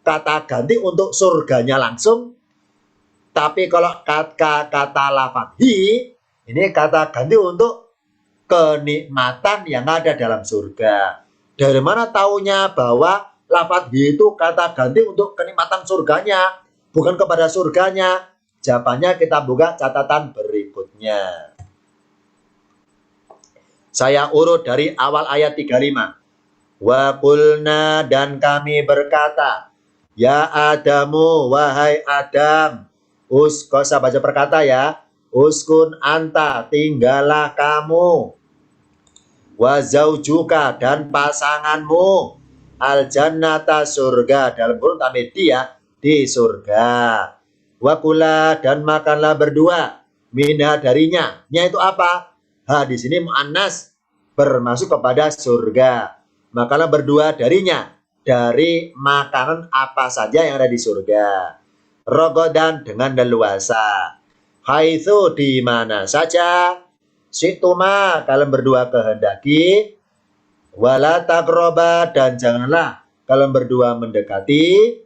kata ganti untuk surganya langsung. Tapi kalau kata lafadz hi, ini kata ganti untuk kenikmatan yang ada dalam surga. Dari mana taunya bahwa lafadz hi itu kata ganti untuk kenikmatan surganya, bukan kepada surganya? Jawabannya kita buka catatan berikutnya. Saya urut dari awal ayat 35. Wa qulna, dan kami berkata, ya Adamu, wahai Adam. Kok saya baca perkata ya. uskun anta, tinggallah kamu, wa zaujuka, dan pasanganmu, al jannata, surga, dalam kurung tamid dia di surga, wa kula, dan makanlah berdua, minha, darinya. Nya itu apa? Ha di sini muannas, bermasuk kepada surga. Makanlah berdua darinya, dari makanan apa saja yang ada di surga. Rogodan, dengan leluasa. Haitsu, di mana saja. Situma, kalian berdua kehendaki. Wala taqroba, dan janganlah kalian berdua mendekati.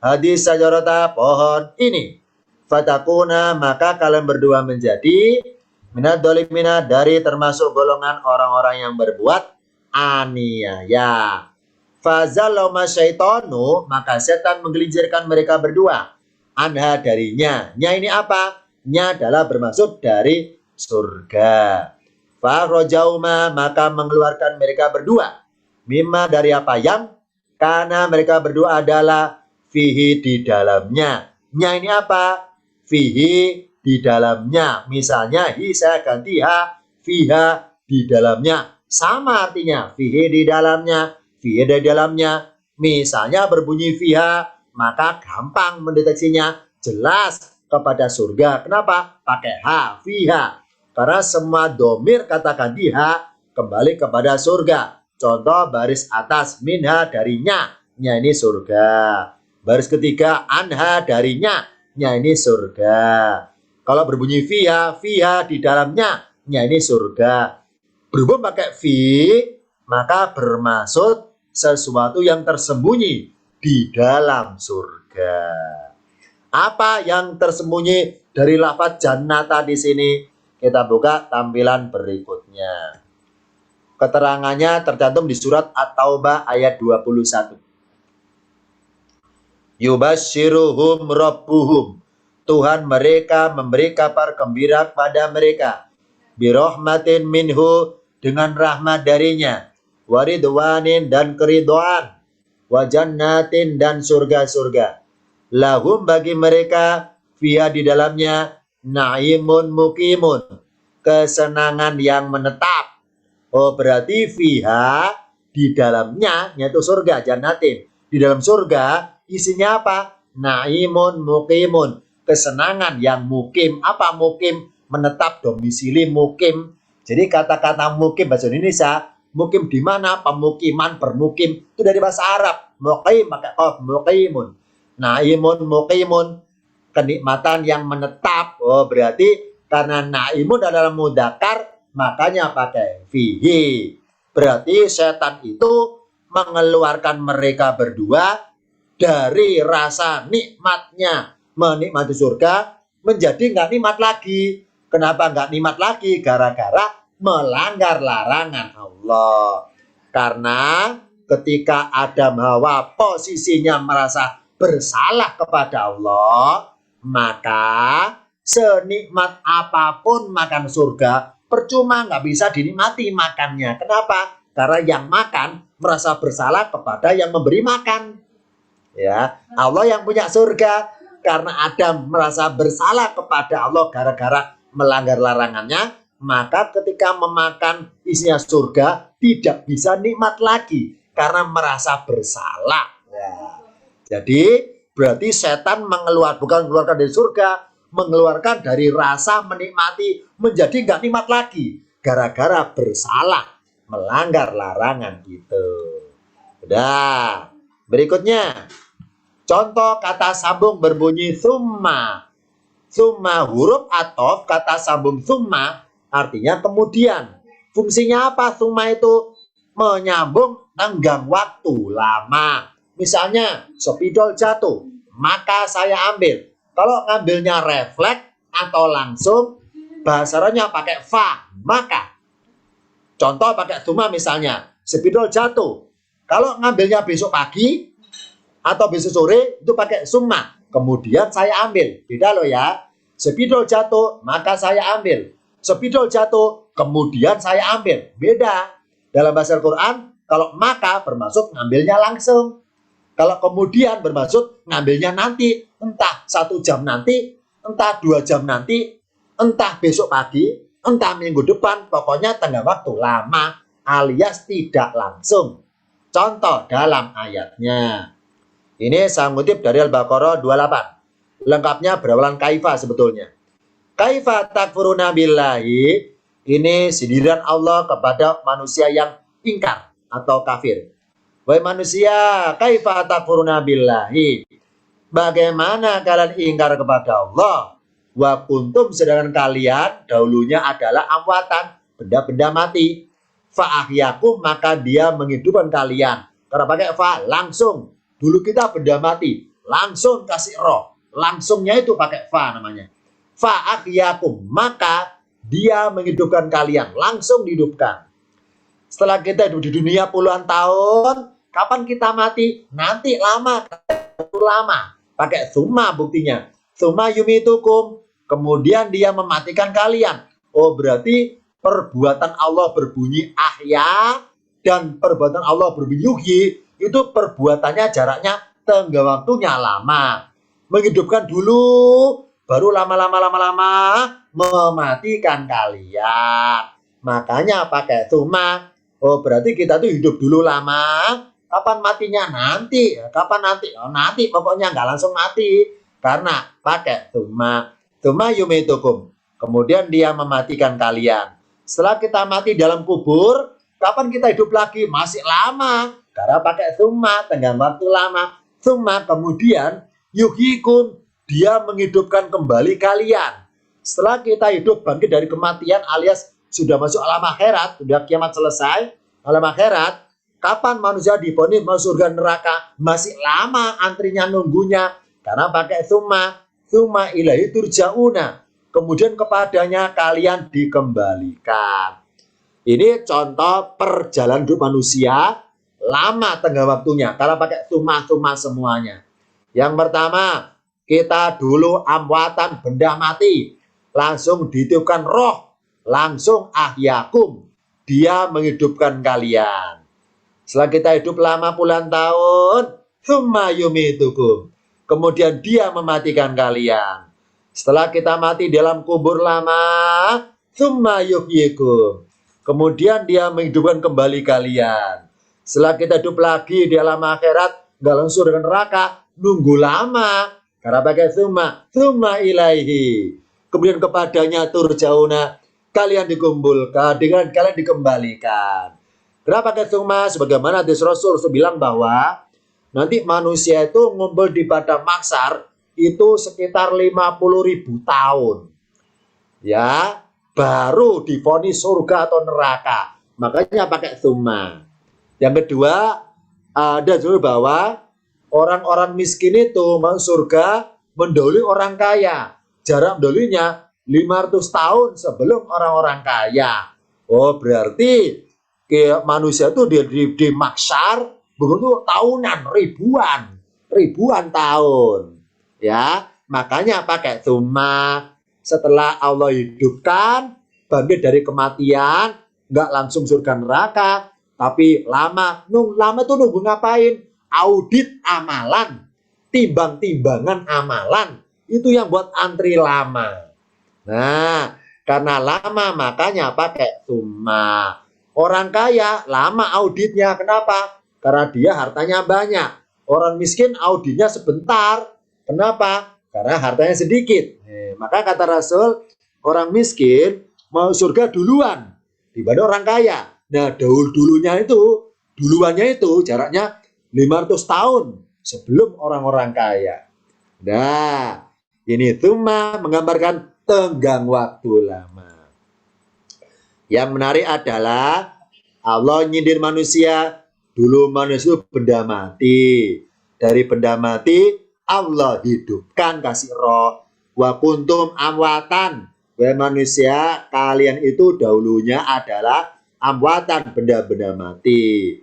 Hadis sajarata, pohon ini. Fatakuna, maka kalian berdua menjadi minad dolimina, dari termasuk golongan orang-orang yang berbuat aniaya. Fazaloma syaitonu, maka setan menggelincirkan mereka berdua, anha, darinya. Nya ini apa? Nya adalah bermaksud dari surga. Farojauma, maka mengeluarkan mereka berdua, mimma, dari apa yang karena mereka berdua adalah fihi, di dalamnya. Nya ini apa? Fihi, di dalamnya. Misalnya hi saya ganti ha, fiha, di dalamnya. Sama artinya, fihi, di dalamnya, fihi, di dalamnya. Misalnya berbunyi fiha, maka gampang mendeteksinya, jelas kepada surga. Kenapa? Pakai ha, fiha. Karena semua domir kata ganti ha kembali kepada surga. Contoh baris atas, minha, darinya. Nya ini surga. Baris ketiga, anha, darinya. Nya ini surga. Kalau berbunyi fiha, fiha, di dalamnya. Nya ini surga. Berhubung pakai fi, maka bermaksud sesuatu yang tersembunyi di dalam surga. Apa yang tersembunyi dari lafaz jannata di sini? Kita buka tampilan berikutnya. Keterangannya tercantum di surat At-Taubah ayat 21. Yubashiruhum rabbuhum, Tuhan mereka memberi kabar gembira kepada mereka, birahmatin minhu, dengan rahmat darinya, waridwanin, dan keridhaan, wajannatin, dan surga-surga, lahum, bagi mereka, fiha, di dalamnya, naimun mukimun, kesenangan yang menetap. Oh, berarti fiha, di dalamnya, yaitu surga, jannatin. Di dalam surga isinya apa? Naimun mukimun, kesenangan yang mukim. Apa mukim? Menetap, domisili, mukim. Jadi kata-kata mukim bahasa Indonesia, mukim di mana? Pemukiman, bermukim. Itu dari bahasa Arab. Mukim, pakai qaf, mukimun. Naimun mukimun, kenikmatan yang menetap. Oh, berarti karena naimun adalah mudzakkar, makanya pakai fihi. Berarti setan itu mengeluarkan mereka berdua dari rasa nikmatnya menikmati surga menjadi nggak nikmat lagi. Kenapa nggak nikmat lagi? Gara-gara melanggar larangan Allah. Karena ketika Adam Hawa posisinya merasa bersalah kepada Allah, maka senikmat apapun makan surga percuma, nggak bisa dinikmati makannya. Kenapa? Karena yang makan merasa bersalah kepada yang memberi makan. Ya, Allah yang punya surga, karena Adam merasa bersalah kepada Allah gara-gara melanggar larangannya, maka ketika memakan isinya surga tidak bisa nikmat lagi karena merasa bersalah. Ya. Jadi berarti setan bukan mengeluarkan dari surga, mengeluarkan dari rasa menikmati menjadi nggak nikmat lagi gara-gara bersalah, melanggar larangan gitu. Udah. Berikutnya, contoh kata sambung berbunyi summa. Summa, huruf athof kata sambung summa artinya kemudian. Fungsinya apa summa itu? Menyambung tenggang waktu lama. Misalnya spidol jatuh, maka saya ambil. Kalau ngambilnya refleks atau langsung, bahasa Arabnya pakai fa, maka. Contoh pakai summa misalnya, spidol jatuh. Kalau ngambilnya besok pagi atau besok sore itu pakai summa. Kemudian saya ambil. Beda loh ya. Spidol jatuh, maka saya ambil. Spidol jatuh, kemudian saya ambil. Beda. Dalam bahasa Al-Quran, kalau maka bermaksud ngambilnya langsung. Kalau kemudian bermaksud ngambilnya nanti. Entah 1 jam nanti, entah 2 jam nanti, entah besok pagi, entah minggu depan, pokoknya tenggang waktu lama alias tidak langsung. Contoh dalam ayatnya. Ini saya ngutip dari Al-Baqarah 28. Lengkapnya berawalan kaifa sebetulnya. Kaifa takfuruna billahi. Ini sindiran Allah kepada manusia yang ingkar atau kafir. Wahai manusia, kaifa takfuruna billahi. Bagaimana kalian ingkar kepada Allah? Wa kuntum, sedangkan kalian dahulunya adalah amwatan, benda-benda mati. Fa'ahyakum, maka dia menghidupkan kalian. Karena pakai fa, langsung. Dulu kita benda mati, langsung kasih roh. Langsungnya itu pakai fa namanya. Fa'ahyakum, maka dia menghidupkan kalian, langsung dihidupkan. Setelah kita hidup di dunia puluhan tahun, kapan kita mati? Nanti lama. Pakai summa buktinya. Summa yumitukum. Kemudian dia mematikan kalian. Oh, berarti perbuatan Allah berbunyi ahya dan perbuatan Allah berbunyi yuhyi, itu perbuatannya jaraknya tenggang waktunya lama. Menghidupkan dulu, baru lama-lama mematikan kalian. Makanya pakai summa. Oh, berarti kita tuh hidup dulu lama. Kapan matinya? Nanti. Kapan nanti? Oh, nanti. Pokoknya nggak langsung mati. Karena pakai summa. Summa yumitukum. Kemudian dia mematikan kalian. Setelah kita mati dalam kubur, kapan kita hidup lagi? Masih lama. Karena pakai summa, tenggang waktu lama. Summa, kemudian yuhyikum. Dia menghidupkan kembali kalian. Setelah kita hidup bangkit dari kematian alias sudah masuk alam akhirat, sudah kiamat selesai, alam akhirat, kapan manusia diponis masuk surga neraka? Masih lama antrinya nunggunya. Karena pakai summa ilaihi turja'una. Kemudian kepadanya kalian dikembalikan. Ini contoh perjalanan hidup manusia lama tenggang waktunya. Karena pakai summa semuanya. Yang pertama, kita dulu amwatan, benda mati. Langsung ditiupkan roh. Langsung ahyakum. Dia menghidupkan kalian. Setelah kita hidup lama puluhan tahun, summa yumitukum. Kemudian dia mematikan kalian. Setelah kita mati dalam kubur lama, summa yuhyikum. Kemudian dia menghidupkan kembali kalian. Setelah kita hidup lagi di alam akhirat, nggak langsung dengan neraka, nunggu lama. Karena pakai summa ilaihi. Kemudian kepadanya turja'una, kalian dikumpulkan, dengan kalian dikembalikan. Kenapa pakai summa? Sebagaimana hadis Rasul bilang bahwa nanti manusia itu ngumpul di padang mahsyar itu sekitar 50.000 tahun. Ya, baru divonis surga atau neraka. Makanya pakai summa. Yang kedua, ada juga bahwa orang-orang miskin itu masuk surga mendahului orang kaya. Jarak mendahulunya 500 tahun sebelum orang-orang kaya. Oh, berarti manusia itu di mahsyar begitu tahunan, ribuan tahun. Ya, makanya pakai summa. Setelah Allah hidupkan, bangkit dari kematian, nggak langsung surga neraka, tapi lama. Lama tuh nunggu ngapain? Audit amalan, timbang-timbangan amalan. Itu yang buat antri lama. Nah, karena lama makanya pakai summa. Orang kaya lama auditnya. Kenapa? Karena dia hartanya banyak. Orang miskin auditnya sebentar. Kenapa? Karena hartanya sedikit. Maka kata Rasul, orang miskin mau surga duluan dibanding orang kaya. Nah, duluannya itu jaraknya 500 tahun sebelum orang-orang kaya. Nah, ini summa menggambarkan tenggang waktu lama. Yang menarik adalah Allah nyindir manusia. Dulu manusia itu benda mati. Dari benda mati Allah hidupkan, kasih roh. Wa kuntum amwatan. Wahai manusia, kalian itu dahulunya adalah amwatan, benda-benda mati.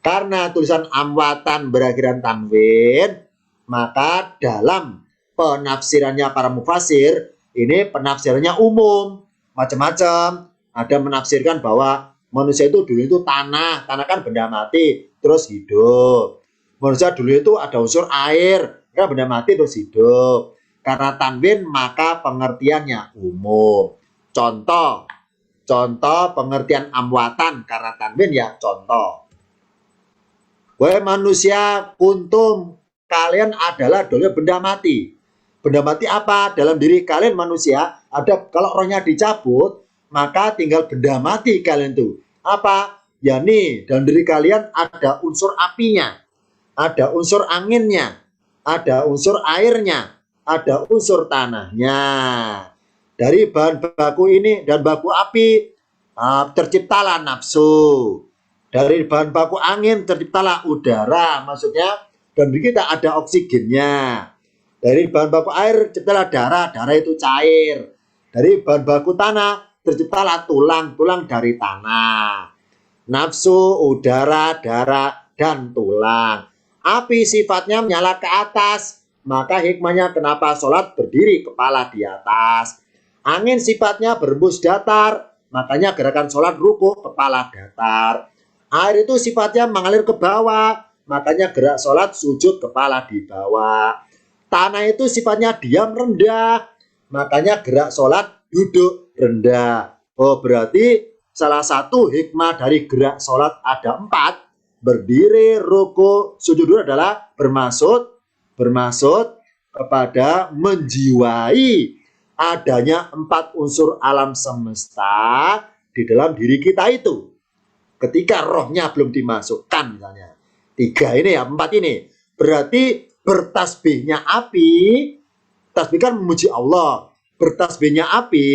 Karena tulisan amwatan berakhiran tanwin, maka dalam penafsirannya para mufasir, ini penafsirannya umum, macam-macam. Ada menafsirkan bahwa manusia itu dulu itu tanah kan benda mati, terus hidup. Manusia dulu itu ada unsur air, kan benda mati terus hidup. karena tanwin maka pengertiannya umum. Contoh pengertian amwatan karena tanwin ya contoh. Wahai manusia, kuntum, kalian adalah dulu benda mati. Benda mati apa? Dalam diri kalian manusia, ada kalau rohnya dicabut, maka tinggal benda mati kalian tuh. Apa? Ya nih, dalam diri kalian ada unsur apinya, ada unsur anginnya, ada unsur airnya, ada unsur tanahnya. Dari bahan baku ini dan baku api terciptalah nafsu. Dari bahan baku angin terciptalah udara, maksudnya dan di kita ada oksigennya. Dari bahan baku air terciptalah darah, darah itu cair. Dari bahan baku tanah terciptalah tulang, tulang dari tanah. Nafsu, udara, darah, dan tulang. Api sifatnya menyala ke atas, maka hikmahnya kenapa sholat berdiri kepala di atas. Angin sifatnya berembus datar, makanya gerakan sholat ruku kepala datar. Air itu sifatnya mengalir ke bawah, makanya gerak sholat sujud kepala di bawah. Tanah itu sifatnya diam rendah, makanya gerak sholat duduk rendah. Oh, berarti salah satu hikmah dari gerak sholat ada 4. Berdiri, ruku, sujud dulu adalah bermaksud kepada menjiwai adanya 4 unsur alam semesta di dalam diri kita itu. Ketika rohnya belum dimasukkan misalnya. 3 ini ya, 4 ini. Berarti bertasbihnya api, tasbih kan memuji Allah. Bertasbihnya api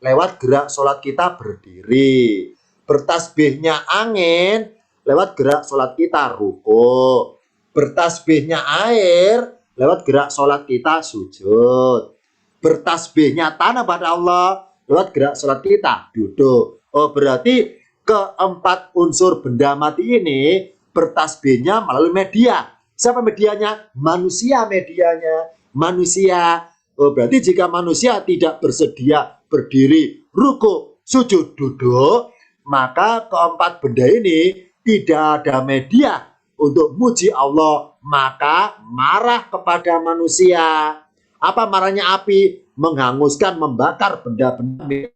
lewat gerak sholat kita berdiri. Bertasbihnya angin lewat gerak sholat kita ruku. Bertasbihnya air lewat gerak sholat kita sujud. Bertasbihnya tanah pada Allah lewat gerak sholat kita duduk. Oh, berarti ke-4 unsur benda mati ini bertasbihnya melalui media. Siapa medianya? Manusia medianya. Manusia. Oh, berarti jika manusia tidak bersedia berdiri, ruku, sujud, duduk, maka ke-4 benda ini tidak ada media untuk muji Allah, maka marah kepada manusia. Apa marahnya api? Menghanguskan, membakar benda-benda.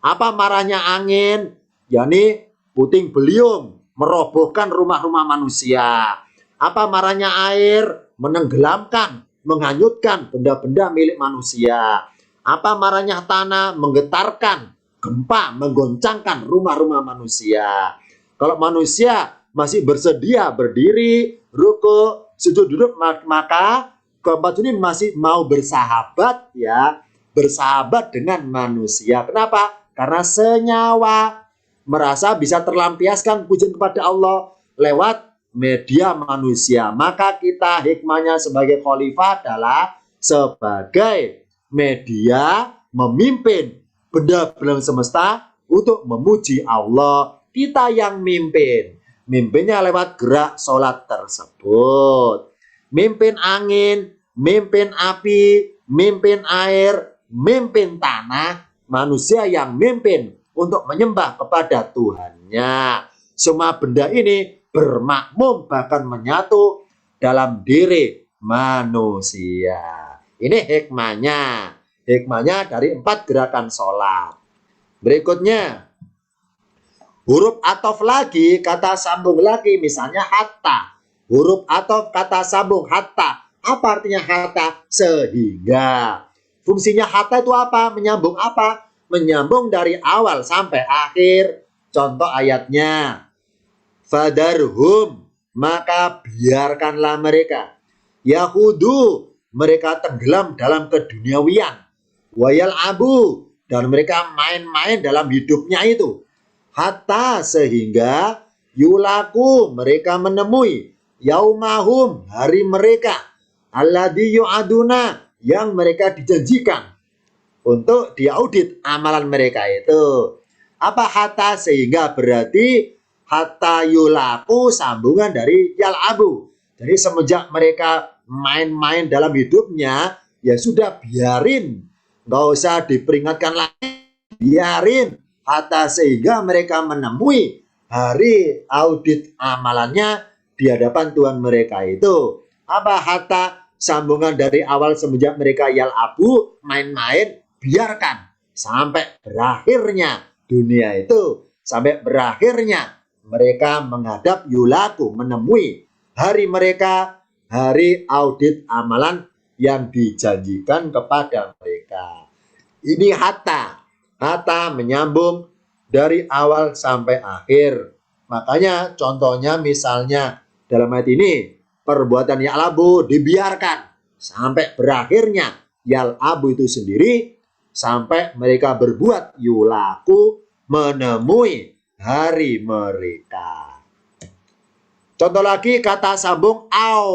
Apa marahnya angin? yakni puting beliung, merobohkan rumah-rumah manusia. Apa marahnya air? Menenggelamkan, menghanyutkan benda-benda milik manusia. Apa marahnya tanah? Menggetarkan, gempa, menggoncangkan rumah-rumah manusia. Kalau manusia masih bersedia berdiri, ruku, sujud, duduk, maka keempat ini masih mau bersahabat, ya, bersahabat dengan manusia. Kenapa? Karena senyawa, merasa bisa terlampiaskan pujian kepada Allah lewat media manusia. Maka kita hikmahnya sebagai khalifah adalah sebagai media memimpin benda-benda semesta untuk memuji Allah. Kita yang mimpin. Mimpinnya lewat gerak sholat tersebut. Mimpin angin, mimpin api, mimpin air, mimpin tanah. Manusia yang mimpin untuk menyembah kepada Tuhannya. Semua benda ini bermakmum bahkan menyatu dalam diri manusia. Ini hikmahnya. Hikmahnya dari 4 gerakan sholat. Berikutnya, huruf atof lagi, kata sambung lagi, misalnya hatta. Huruf atof kata sambung hatta. Apa artinya hatta? Sehingga. Fungsinya hatta itu apa? Menyambung apa? Menyambung dari awal sampai akhir. Contoh ayatnya. Fadarhum, maka biarkanlah mereka. Yahudu, mereka tenggelam dalam keduniawian. Wayal abu, dan mereka main-main dalam hidupnya itu. Hatta sehingga yulaku, mereka menemui yaumahum, hari mereka, alladzi yu'aduna, yang mereka dijanjikan untuk diaudit amalan mereka itu. Apa hatta sehingga? Berarti hatta yulaku sambungan dari yal'abu. Jadi semenjak mereka main-main dalam hidupnya, ya sudah biarin, nggak usah diperingatkan lagi, biarin. Hatta sehingga mereka menemui hari audit amalannya di hadapan Tuhan mereka itu. Apa hatta? sambungan dari awal semenjak mereka yal'abu, main-main, biarkan sampai berakhirnya dunia itu, sampai berakhirnya mereka menghadap yulaku, menemui hari mereka, hari audit amalan yang dijanjikan kepada mereka. Ini hatta menyambung dari awal sampai akhir. Makanya contohnya misalnya dalam ayat ini, perbuatan ya'labu dibiarkan sampai berakhirnya yal'abu itu sendiri, sampai mereka berbuat yulaku, menemui hari mereka. Contoh lagi kata sambung au.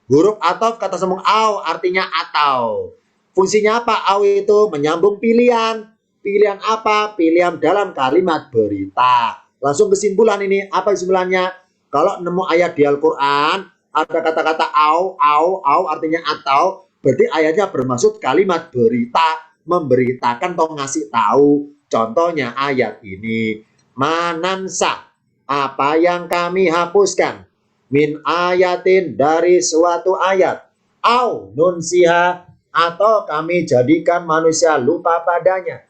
Huruf ataf kata sambung au artinya atau. Fungsinya apa? Au itu menyambung pilihan. Pilihan apa? Pilihan dalam kalimat berita. Langsung kesimpulan ini. Apa kesimpulannya? Kalau nemu ayat di Al-Quran, ada kata-kata au artinya atau, berarti ayatnya bermaksud kalimat berita, memberitakan atau ngasih tahu. Contohnya ayat ini. Manansa, apa yang kami hapuskan. Min ayatin, dari suatu ayat. Au nunsiha, atau kami jadikan manusia lupa padanya.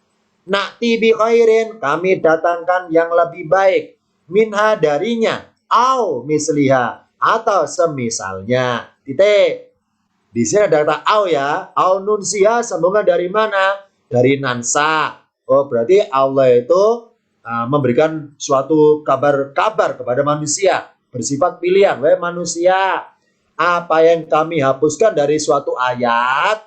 Nakti bi khairin, kami datangkan yang lebih baik. Minha, darinya. Au misliha, atau semisalnya. Titik. Di sini ada kata au ya. Au nunsiha sambungan dari mana? Dari nansa. Oh, berarti Allah itu memberikan suatu kabar-kabar kepada manusia. Bersifat pilihan. Wahai manusia, apa yang kami hapuskan dari suatu ayat,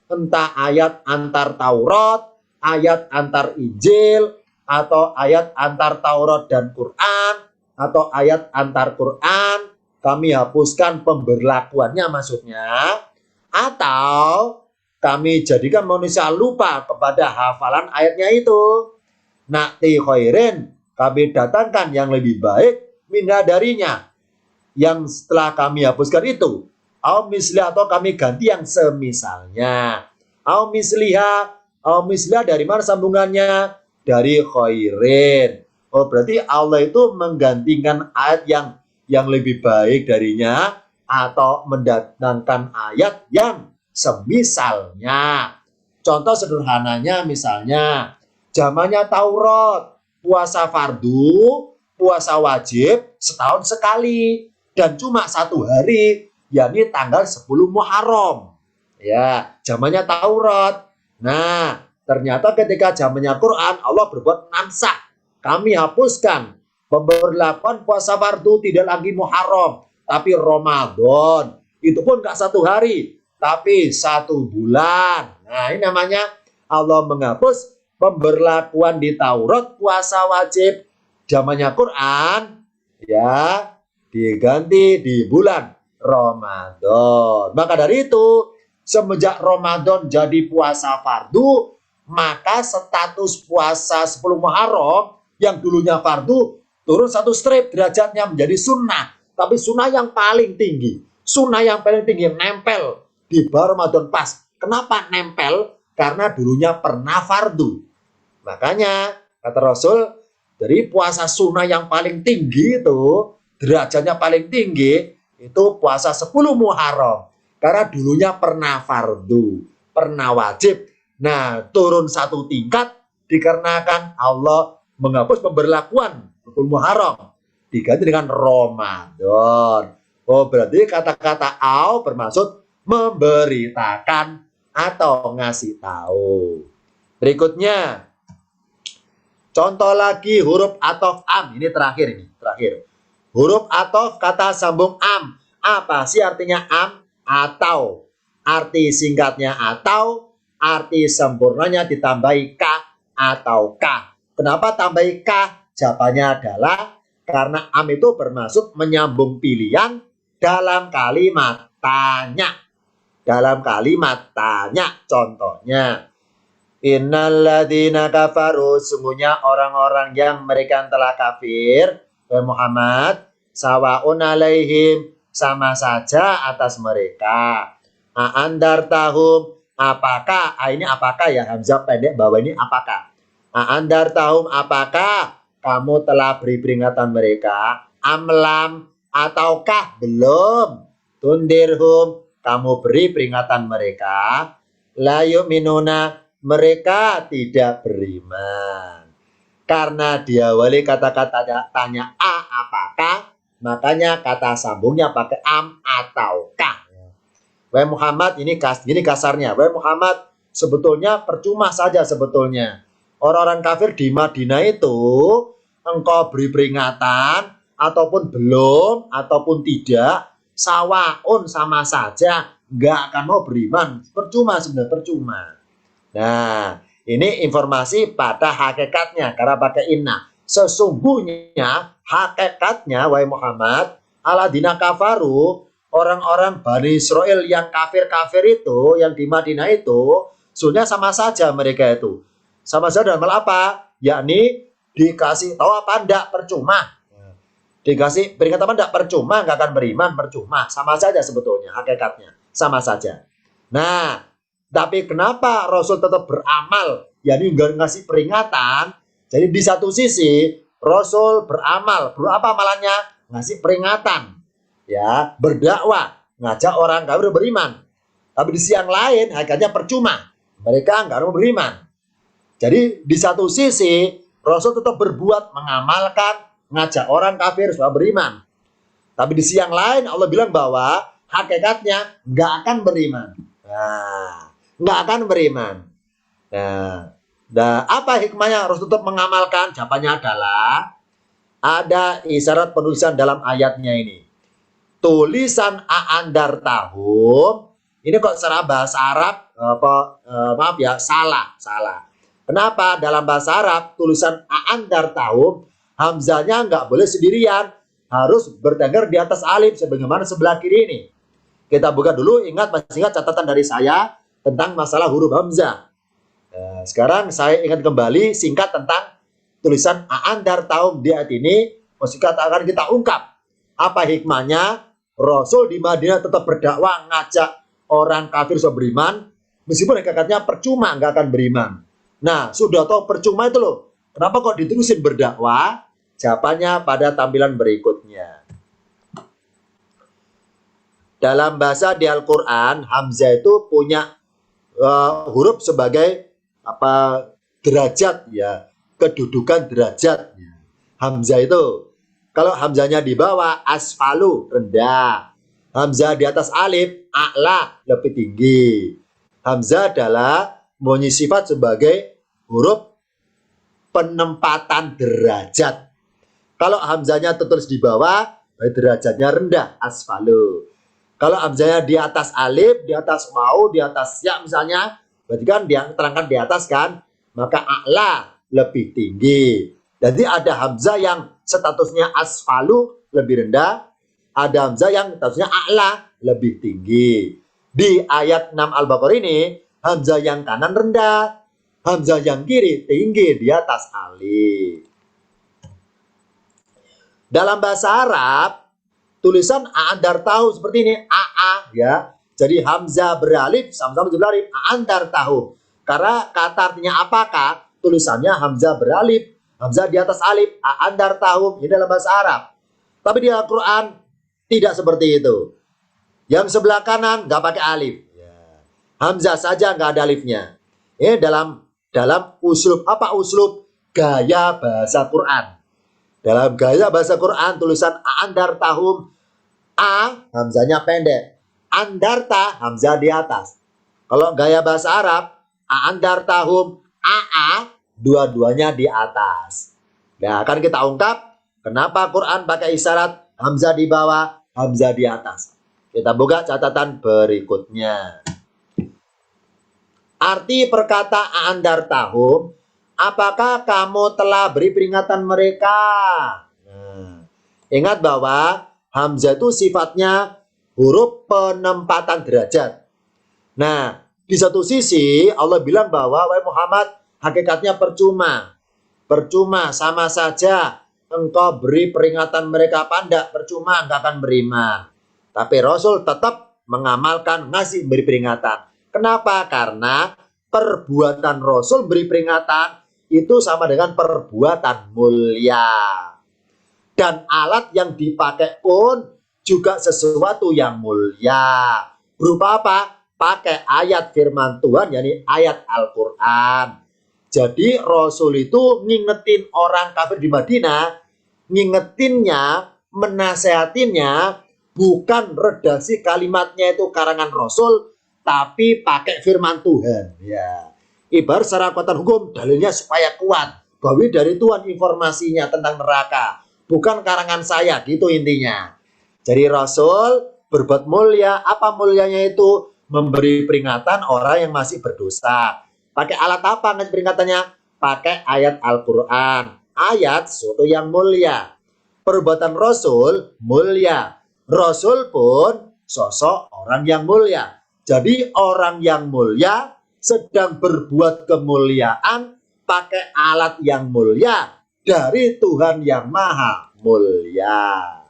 entah ayat antar Taurat, ayat antar Injil, atau ayat antar Taurat dan Quran, atau ayat antar Quran, kami hapuskan pemberlakuannya maksudnya, atau kami jadikan manusia lupa kepada hafalan ayatnya itu. Nakti khairin, kami datangkan yang lebih baik minha, darinya, yang setelah kami hapuskan itu. Au misliha, atau kami ganti yang semisalnya. Au misliha dari mana sambungannya? Dari khairin. Oh, berarti Allah itu menggantikan ayat yang lebih baik darinya, atau mendatangkan ayat yang semisalnya. Contoh sederhananya misalnya zamannya Taurat, puasa fardu, puasa wajib setahun sekali, dan cuma satu hari, yakni tanggal 10 Muharram. Ya, zamannya Taurat. Nah, ternyata ketika zamannya Quran, Allah berbuat nansah. Kami hapuskan pemberlakuan puasa fardu, tidak lagi Muharram, tapi Ramadan. Itu pun nggak satu hari, tapi 1 bulan. Nah, ini namanya Allah menghapus pemberlakuan di Taurat puasa wajib, zamannya Quran ya diganti di bulan Ramadan. Maka dari itu, semenjak Ramadan jadi puasa fardu, maka status puasa 10 Muharram yang dulunya fardu turun 1 strip derajatnya menjadi sunnah. Tapi sunnah yang paling tinggi. Sunnah yang paling tinggi nempel di bawah Ramadan pas. Kenapa nempel? Karena dulunya pernah fardu. Makanya kata Rasul, dari puasa sunnah yang paling tinggi itu, derajatnya paling tinggi, itu puasa 10 Muharram. Karena dulunya pernah fardu, pernah wajib. Nah, turun 1 tingkat dikarenakan Allah menghapus pemberlakuan 10 Muharram. Diganti dengan Ramadan. Oh, berarti kata-kata au bermaksud memberitakan atau ngasih tahu. Berikutnya, contoh lagi huruf athof am. Ini terakhir. Huruf athof kata sambung am. Apa sih artinya am? Atau. Arti singkatnya atau, arti sempurnanya ditambahi ka atau ka. Kenapa tambahi ka? Jawabannya adalah karena am itu bermaksud menyambung pilihan dalam kalimat tanya. Dalam kalimat tanya, contohnya, innalladzina kafaru, sungguhnya orang-orang yang mereka telah kafir, Muhammad, sawaun alaihim, sama saja atas mereka. Andar tahum, apakah, ini apakah ya, hamzah pendek bawah ini apakah. Andar tahum, apakah kamu telah beri peringatan mereka, amlam, ataukah belum, tundirhum, kamu beri peringatan mereka, la yu'minuna, mereka tidak beriman. Karena diawali kata-katanya tanya apakah, makanya kata sambungnya pakai am ataukah. Wahai Muhammad, ini kasarnya. Wahai Muhammad, sebetulnya percuma saja sebetulnya. Orang-orang kafir di Madinah itu, engkau beri peringatan, ataupun belum, ataupun tidak, sawaun sama saja, nggak akan mau beriman. Percuma sebenarnya, percuma. Nah, ini informasi pada hakikatnya, karena pakai inna. Sesungguhnya, hakikatnya, wahai Muhammad, aladina kafaru, orang-orang Bani Israel yang kafir-kafir itu, yang di Madinah itu, sebenarnya sama saja mereka itu. Sama saja dalam hal apa? Yakni dikasih tahu apa enggak, percuma. Dikasih peringatan apa enggak, percuma, enggak akan beriman, percuma. Sama saja sebetulnya, hakikatnya. Sama saja. Nah, tapi kenapa Rasul tetap beramal? Yakni enggak ngasih peringatan. Jadi di satu sisi, Rasul beramal. Berapa amalannya? Ngasih peringatan. Ya, berdakwah, ngajak orang kafir beriman. Tapi di sisi yang lain hakikatnya percuma, mereka enggak mau beriman. Jadi di satu sisi Rasul tetap berbuat, mengamalkan, ngajak orang kafir supaya beriman. Tapi di sisi yang lain Allah bilang bahwa hakikatnya enggak akan beriman. Nah, enggak akan beriman. Nah, apa hikmahnya Rasul tetap mengamalkan? Jawabannya adalah ada isyarat penulisan dalam ayatnya ini. Tulisan A'andar tahum ini kok secara bahasa Arab maaf ya, salah. Kenapa? Dalam bahasa Arab tulisan A'andar tahum hamzanya nggak boleh sendirian, harus bertengger di atas alif sebagaimana sebelah kiri ini. Kita buka dulu, masih ingat catatan dari saya tentang masalah huruf hamzah. Nah, sekarang saya ingat kembali singkat tentang tulisan A'andar tahum di ayat ini, masih akan kita ungkap apa hikmahnya. Rasul di Madinah tetap berdakwah, ngajak orang kafir supaya beriman, meskipun hakikatnya percuma, nggak akan beriman. Nah, sudah tahu percuma itu loh, kenapa kok diterusin berdakwah? Jawabannya pada tampilan berikutnya. Dalam bahasa di Al-Quran, Hamzah itu punya huruf sebagai derajat ya, kedudukan derajat. Hamzah itu, kalau hamzahnya di bawah, asfalu, rendah. Hamzah di atas alif, a'la, lebih tinggi. Hamzah adalah mempunyai sifat sebagai huruf penempatan derajat. Kalau hamzahnya tertulis di bawah, derajatnya rendah, asfalu. Kalau hamzahnya di atas alif, di atas waw, di atas ya misalnya, berarti kan dia terangkan di atas kan, maka a'la, lebih tinggi. Jadi ada hamzah yang statusnya asfalu, lebih rendah. Ada hamzah yang statusnya a'la, lebih tinggi. Di ayat 6 Al-Baqarah ini, hamzah yang kanan rendah, hamzah yang kiri tinggi di atas alif. Dalam bahasa Arab, tulisan A'andar tahu seperti ini, a'a ya. Jadi hamzah beralif, sama-sama beralif, A'andar tahu. Karena kata artinya apakah, tulisannya hamzah beralif. Hamzah di atas alif, A'andar tahum, ini dalam bahasa Arab. Tapi di Al-Quran tidak seperti itu. Yang sebelah kanan nggak pakai alif. Hamzah saja nggak ada alifnya. Ini dalam uslub, apa uslub? Gaya bahasa Quran. Dalam gaya bahasa Quran, tulisan A'andar tahum, A, hamzahnya pendek. Andarta, hamzah di atas. Kalau gaya bahasa Arab, A'andar tahum, A, dua-duanya di atas. Nah, akan kita ungkap kenapa Quran pakai isyarat hamzah di bawah, hamzah di atas. Kita buka catatan berikutnya. Arti perkataan A'andar tahum, apakah kamu telah beri peringatan mereka? Nah, ingat bahwa hamzah itu sifatnya huruf penempatan derajat. Nah, di satu sisi Allah bilang bahwa wahai Muhammad, hakikatnya percuma. Percuma, sama saja engkau beri peringatan mereka apa enggak, percuma, enggak akan beriman. Tapi Rasul tetap mengamalkan, ngasih beri peringatan. Kenapa? Karena perbuatan Rasul beri peringatan itu sama dengan perbuatan mulia. Dan alat yang dipakai pun juga sesuatu yang mulia. Berupa apa? Pakai ayat firman Tuhan, yakni ayat Al-Quran. Jadi Rasul itu ngingetin orang kafir di Madinah, ngingetinnya, menasehatinya, bukan redaksi kalimatnya itu karangan Rasul, tapi pakai firman Tuhan. Ya, ibarat secara kekuatan hukum, dalilnya supaya kuat. Bahwa dari Tuhan informasinya tentang neraka, bukan karangan saya, gitu intinya. Jadi Rasul berbuat mulia. Apa mulianya itu? Memberi peringatan orang yang masih berdosa. Pakai alat apa ngasih peringatannya? Pakai ayat Al-Quran. Ayat sesuatu yang mulia. Perbuatan Rasul mulia. Rasul pun sosok orang yang mulia. Jadi orang yang mulia sedang berbuat kemuliaan pakai alat yang mulia dari Tuhan yang maha mulia.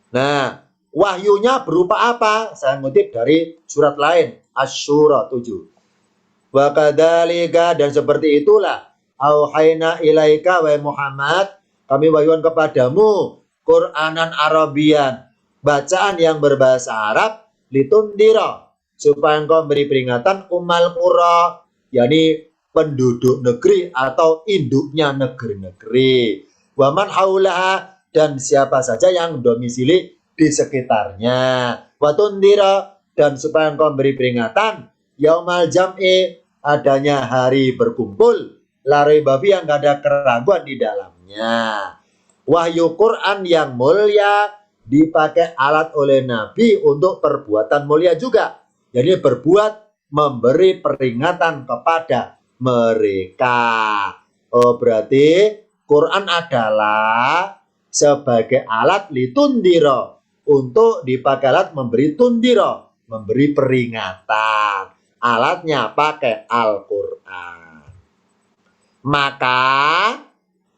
Nah, wahyunya berupa apa? Saya ngutip dari surat lain, Asy-Syura 7. Wa kadzalika, dan seperti itulah, auhayna ilaika wa Muhammad, kami wahyuan kepadamu Qur'anan Arabian, bacaan yang berbahasa Arab, litundira, supaya engkau beri peringatan umal qura, yakni penduduk negeri atau induknya negeri-negeri. Wa man haulaha, dan siapa saja yang domisili di sekitarnya. Watundira, dan supaya engkau beri peringatan yaumal jam'i, adanya hari berkumpul, lari babi yang gak ada keraguan di dalamnya. Wahyu Quran yang mulia dipakai alat oleh Nabi untuk perbuatan mulia juga. Jadi berbuat, memberi peringatan kepada mereka. Oh, berarti Quran adalah sebagai alat litundiro, untuk dipakai alat memberi tundiro, memberi peringatan. Alatnya pakai Al-Quran. Maka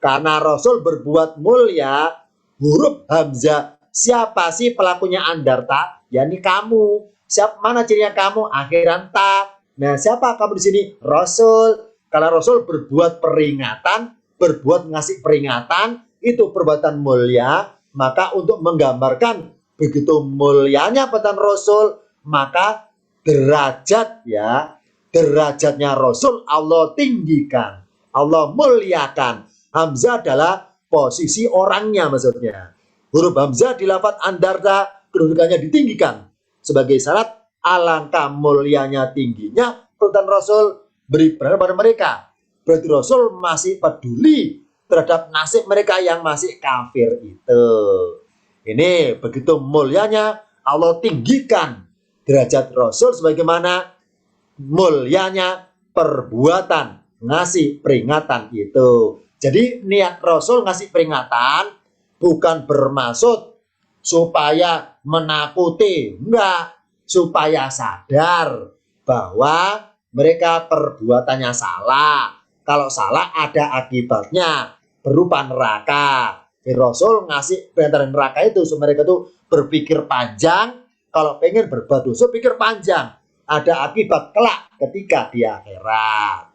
karena Rasul berbuat mulia, huruf Hamzah, siapa sih pelakunya Andarta? Yani kamu. Siapa, mana cirinya kamu? Akhiran ta. Nah, siapa kamu di sini? Rasul. Kalau Rasul berbuat peringatan, berbuat ngasih peringatan, itu perbuatan mulia. Maka untuk menggambarkan begitu mulianya perbuatan Rasul, maka derajat, ya, derajatnya Rasul Allah tinggikan, Allah muliakan. Hamzah adalah posisi orangnya, maksudnya. Huruf Hamzah di lafaz Andarta kedudukannya ditinggikan sebagai syarat alangkah mulianya tingginya perbuatan Rasul beri peran pada mereka. Berarti Rasul masih peduli terhadap nasib mereka yang masih kafir itu. Ini begitu mulianya Allah tinggikan derajat Rasul sebagaimana mulianya perbuatan ngasih peringatan itu. Jadi niat Rasul ngasih peringatan bukan bermaksud supaya menakuti, enggak, supaya sadar bahwa mereka perbuatannya salah. Kalau salah ada akibatnya berupa neraka. Jadi Rasul ngasih peringatan neraka itu supaya mereka itu berpikir panjang. Kalau pengen berbuat dosa, pikir panjang. Ada akibat kelak ketika di akhirat.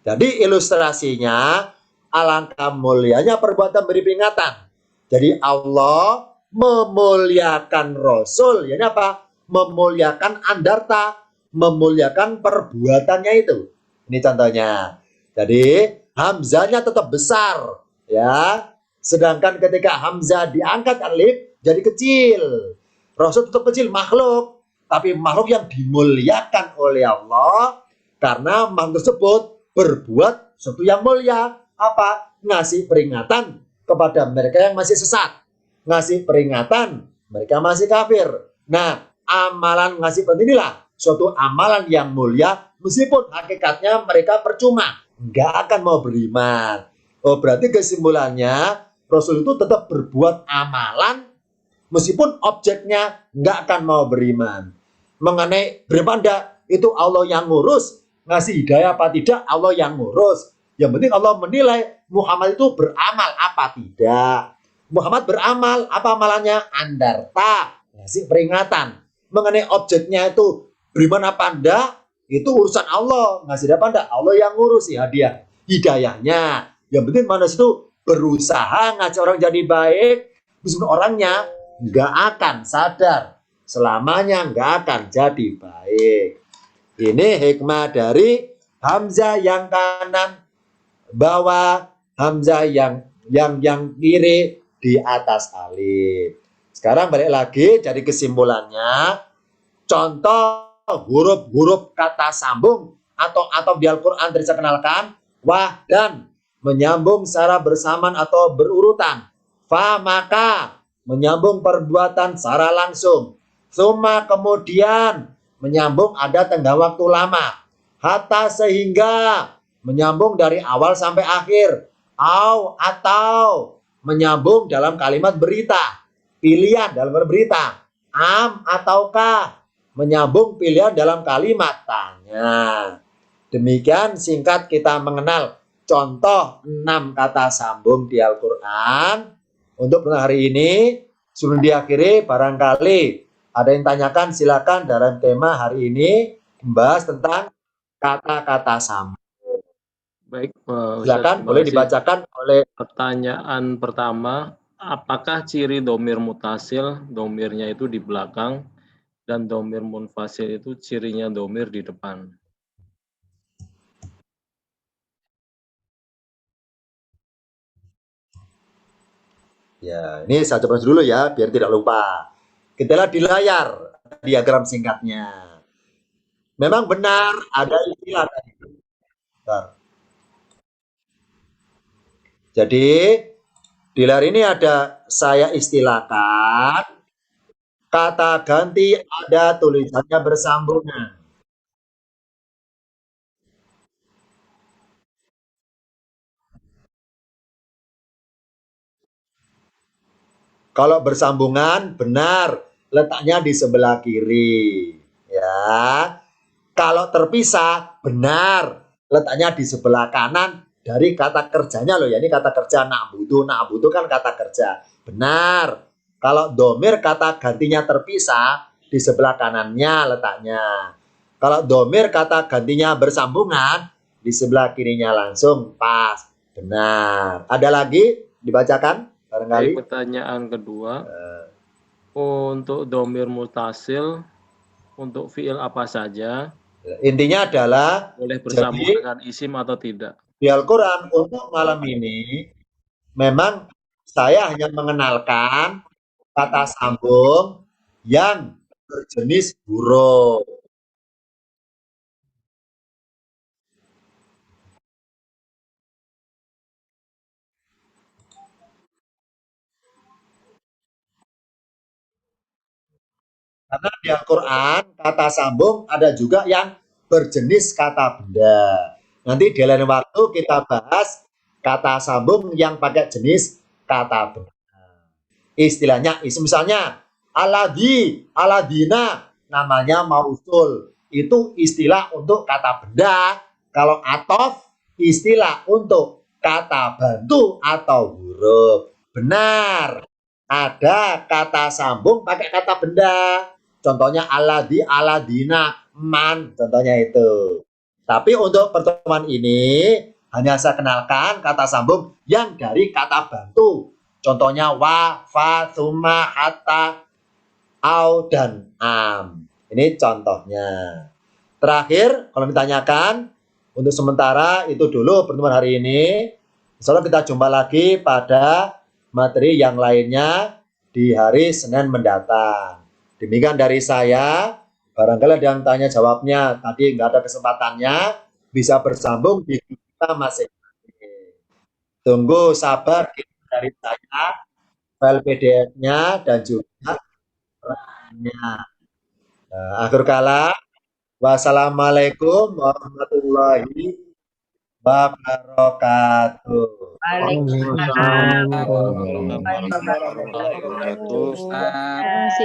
Jadi ilustrasinya, alangkah mulianya perbuatan beri peringatan. Jadi Allah memuliakan Rasul. Jadi apa? Memuliakan Andarta, memuliakan perbuatannya itu. Ini contohnya. Jadi Hamzahnya tetap besar, ya. Sedangkan ketika Hamzah diangkat alif jadi kecil. Rasul tetap kecil, makhluk, tapi makhluk yang dimuliakan oleh Allah karena makhluk tersebut berbuat sesuatu yang mulia. Apa? Ngasih peringatan kepada mereka yang masih sesat, ngasih peringatan mereka masih kafir. Nah, amalan ngasih peringatan inilah suatu amalan yang mulia, meskipun hakikatnya mereka percuma, nggak akan mau beriman. Oh, berarti kesimpulannya Rasul itu tetap berbuat amalan meskipun objeknya nggak akan mau beriman. Mengenai beriman itu Allah yang ngurus, ngasih hidayah apa tidak Allah yang ngurus. Yang penting Allah menilai Muhammad itu beramal apa tidak. Muhammad beramal, apa amalannya? Andarta, ngasih peringatan. Mengenai objeknya itu beriman apa enggak, itu urusan Allah. Ngasih apa enggak, Allah yang ngurus ya, hadiah hidayahnya. Yang penting manusia itu berusaha ngajak orang jadi baik, meskipun orangnya nggak akan sadar selamanya nggak akan jadi baik. Ini hikmah dari hamzah yang kanan bawah, hamzah yang kiri di atas alif. Sekarang balik lagi jadi kesimpulannya. Contoh huruf-huruf kata sambung atau di Al-Quran tadi saya kenalkan wah dan menyambung secara bersamaan atau berurutan. Fa maka menyambung perbuatan secara langsung. Suma kemudian menyambung ada tenggang waktu lama. Hatta sehingga menyambung dari awal sampai akhir. Atau menyambung dalam kalimat berita. Pilihan dalam berita. Ataukah menyambung pilihan dalam kalimat tanya. Demikian singkat kita mengenal contoh 6 kata sambung di Al-Quran. Untuk hari ini sebelum diakhiri barangkali ada yang tanyakan silakan dalam tema hari ini membahas tentang kata-kata sambung. Baik, silakan boleh dibacakan oleh pertanyaan pertama. Apakah ciri domir mutasil domirnya itu di belakang dan domir munfasil itu cirinya domir di depan? Ya, ini saya coba dulu ya biar tidak lupa. Kita lihat di layar diagram singkatnya. Memang benar ada istilah tadi. Jadi di layar ini ada saya istilahkan kata ganti ada tulisannya bersambungan. Kalau bersambungan benar letaknya di sebelah kiri. Ya. Kalau terpisah benar letaknya di sebelah kanan dari kata kerjanya loh ya. Ini kata kerja na'budu kan kata kerja. Benar. Kalau domir kata gantinya terpisah di sebelah kanannya letaknya. Kalau domir kata gantinya bersambungan di sebelah kirinya langsung pas. Benar. Ada lagi dibacakan barangkali? Pertanyaan kedua. Untuk domir mutasil untuk fiil apa saja? Intinya adalah boleh bersambung dengan isim atau tidak. Di Al-Quran untuk malam ini memang saya hanya mengenalkan kata sambung yang berjenis huruf. Karena di Al-Quran kata sambung ada juga yang berjenis kata benda. Nanti di lain waktu kita bahas kata sambung yang pakai jenis kata benda. Istilahnya, misalnya aladina namanya mausul. Itu istilah untuk kata benda. Kalau atof istilah untuk kata bantu atau huruf. Benar. Ada kata sambung pakai kata benda. Contohnya aladina, man. Contohnya itu. Tapi untuk pertemuan ini hanya saya kenalkan kata sambung yang dari kata bantu. Contohnya wa, fa, summa, hatta, au, dan am. Ini contohnya. Terakhir, kalau ditanyakan, untuk sementara itu dulu pertemuan hari ini. Insya Allah kita jumpa lagi pada materi yang lainnya di hari Senin mendatang. Demikian dari saya. Barangkali ada yang tanya jawabnya. Tadi nggak ada kesempatannya. Bisa bersambung di kita masing-masing. Tunggu sabar dari saya. File PDF-nya dan juga akhir kala, wassalamualaikum warahmatullahi wabarakatuh. Waalaikumsalam warahmatullahi wabarakatuh. Ustaz.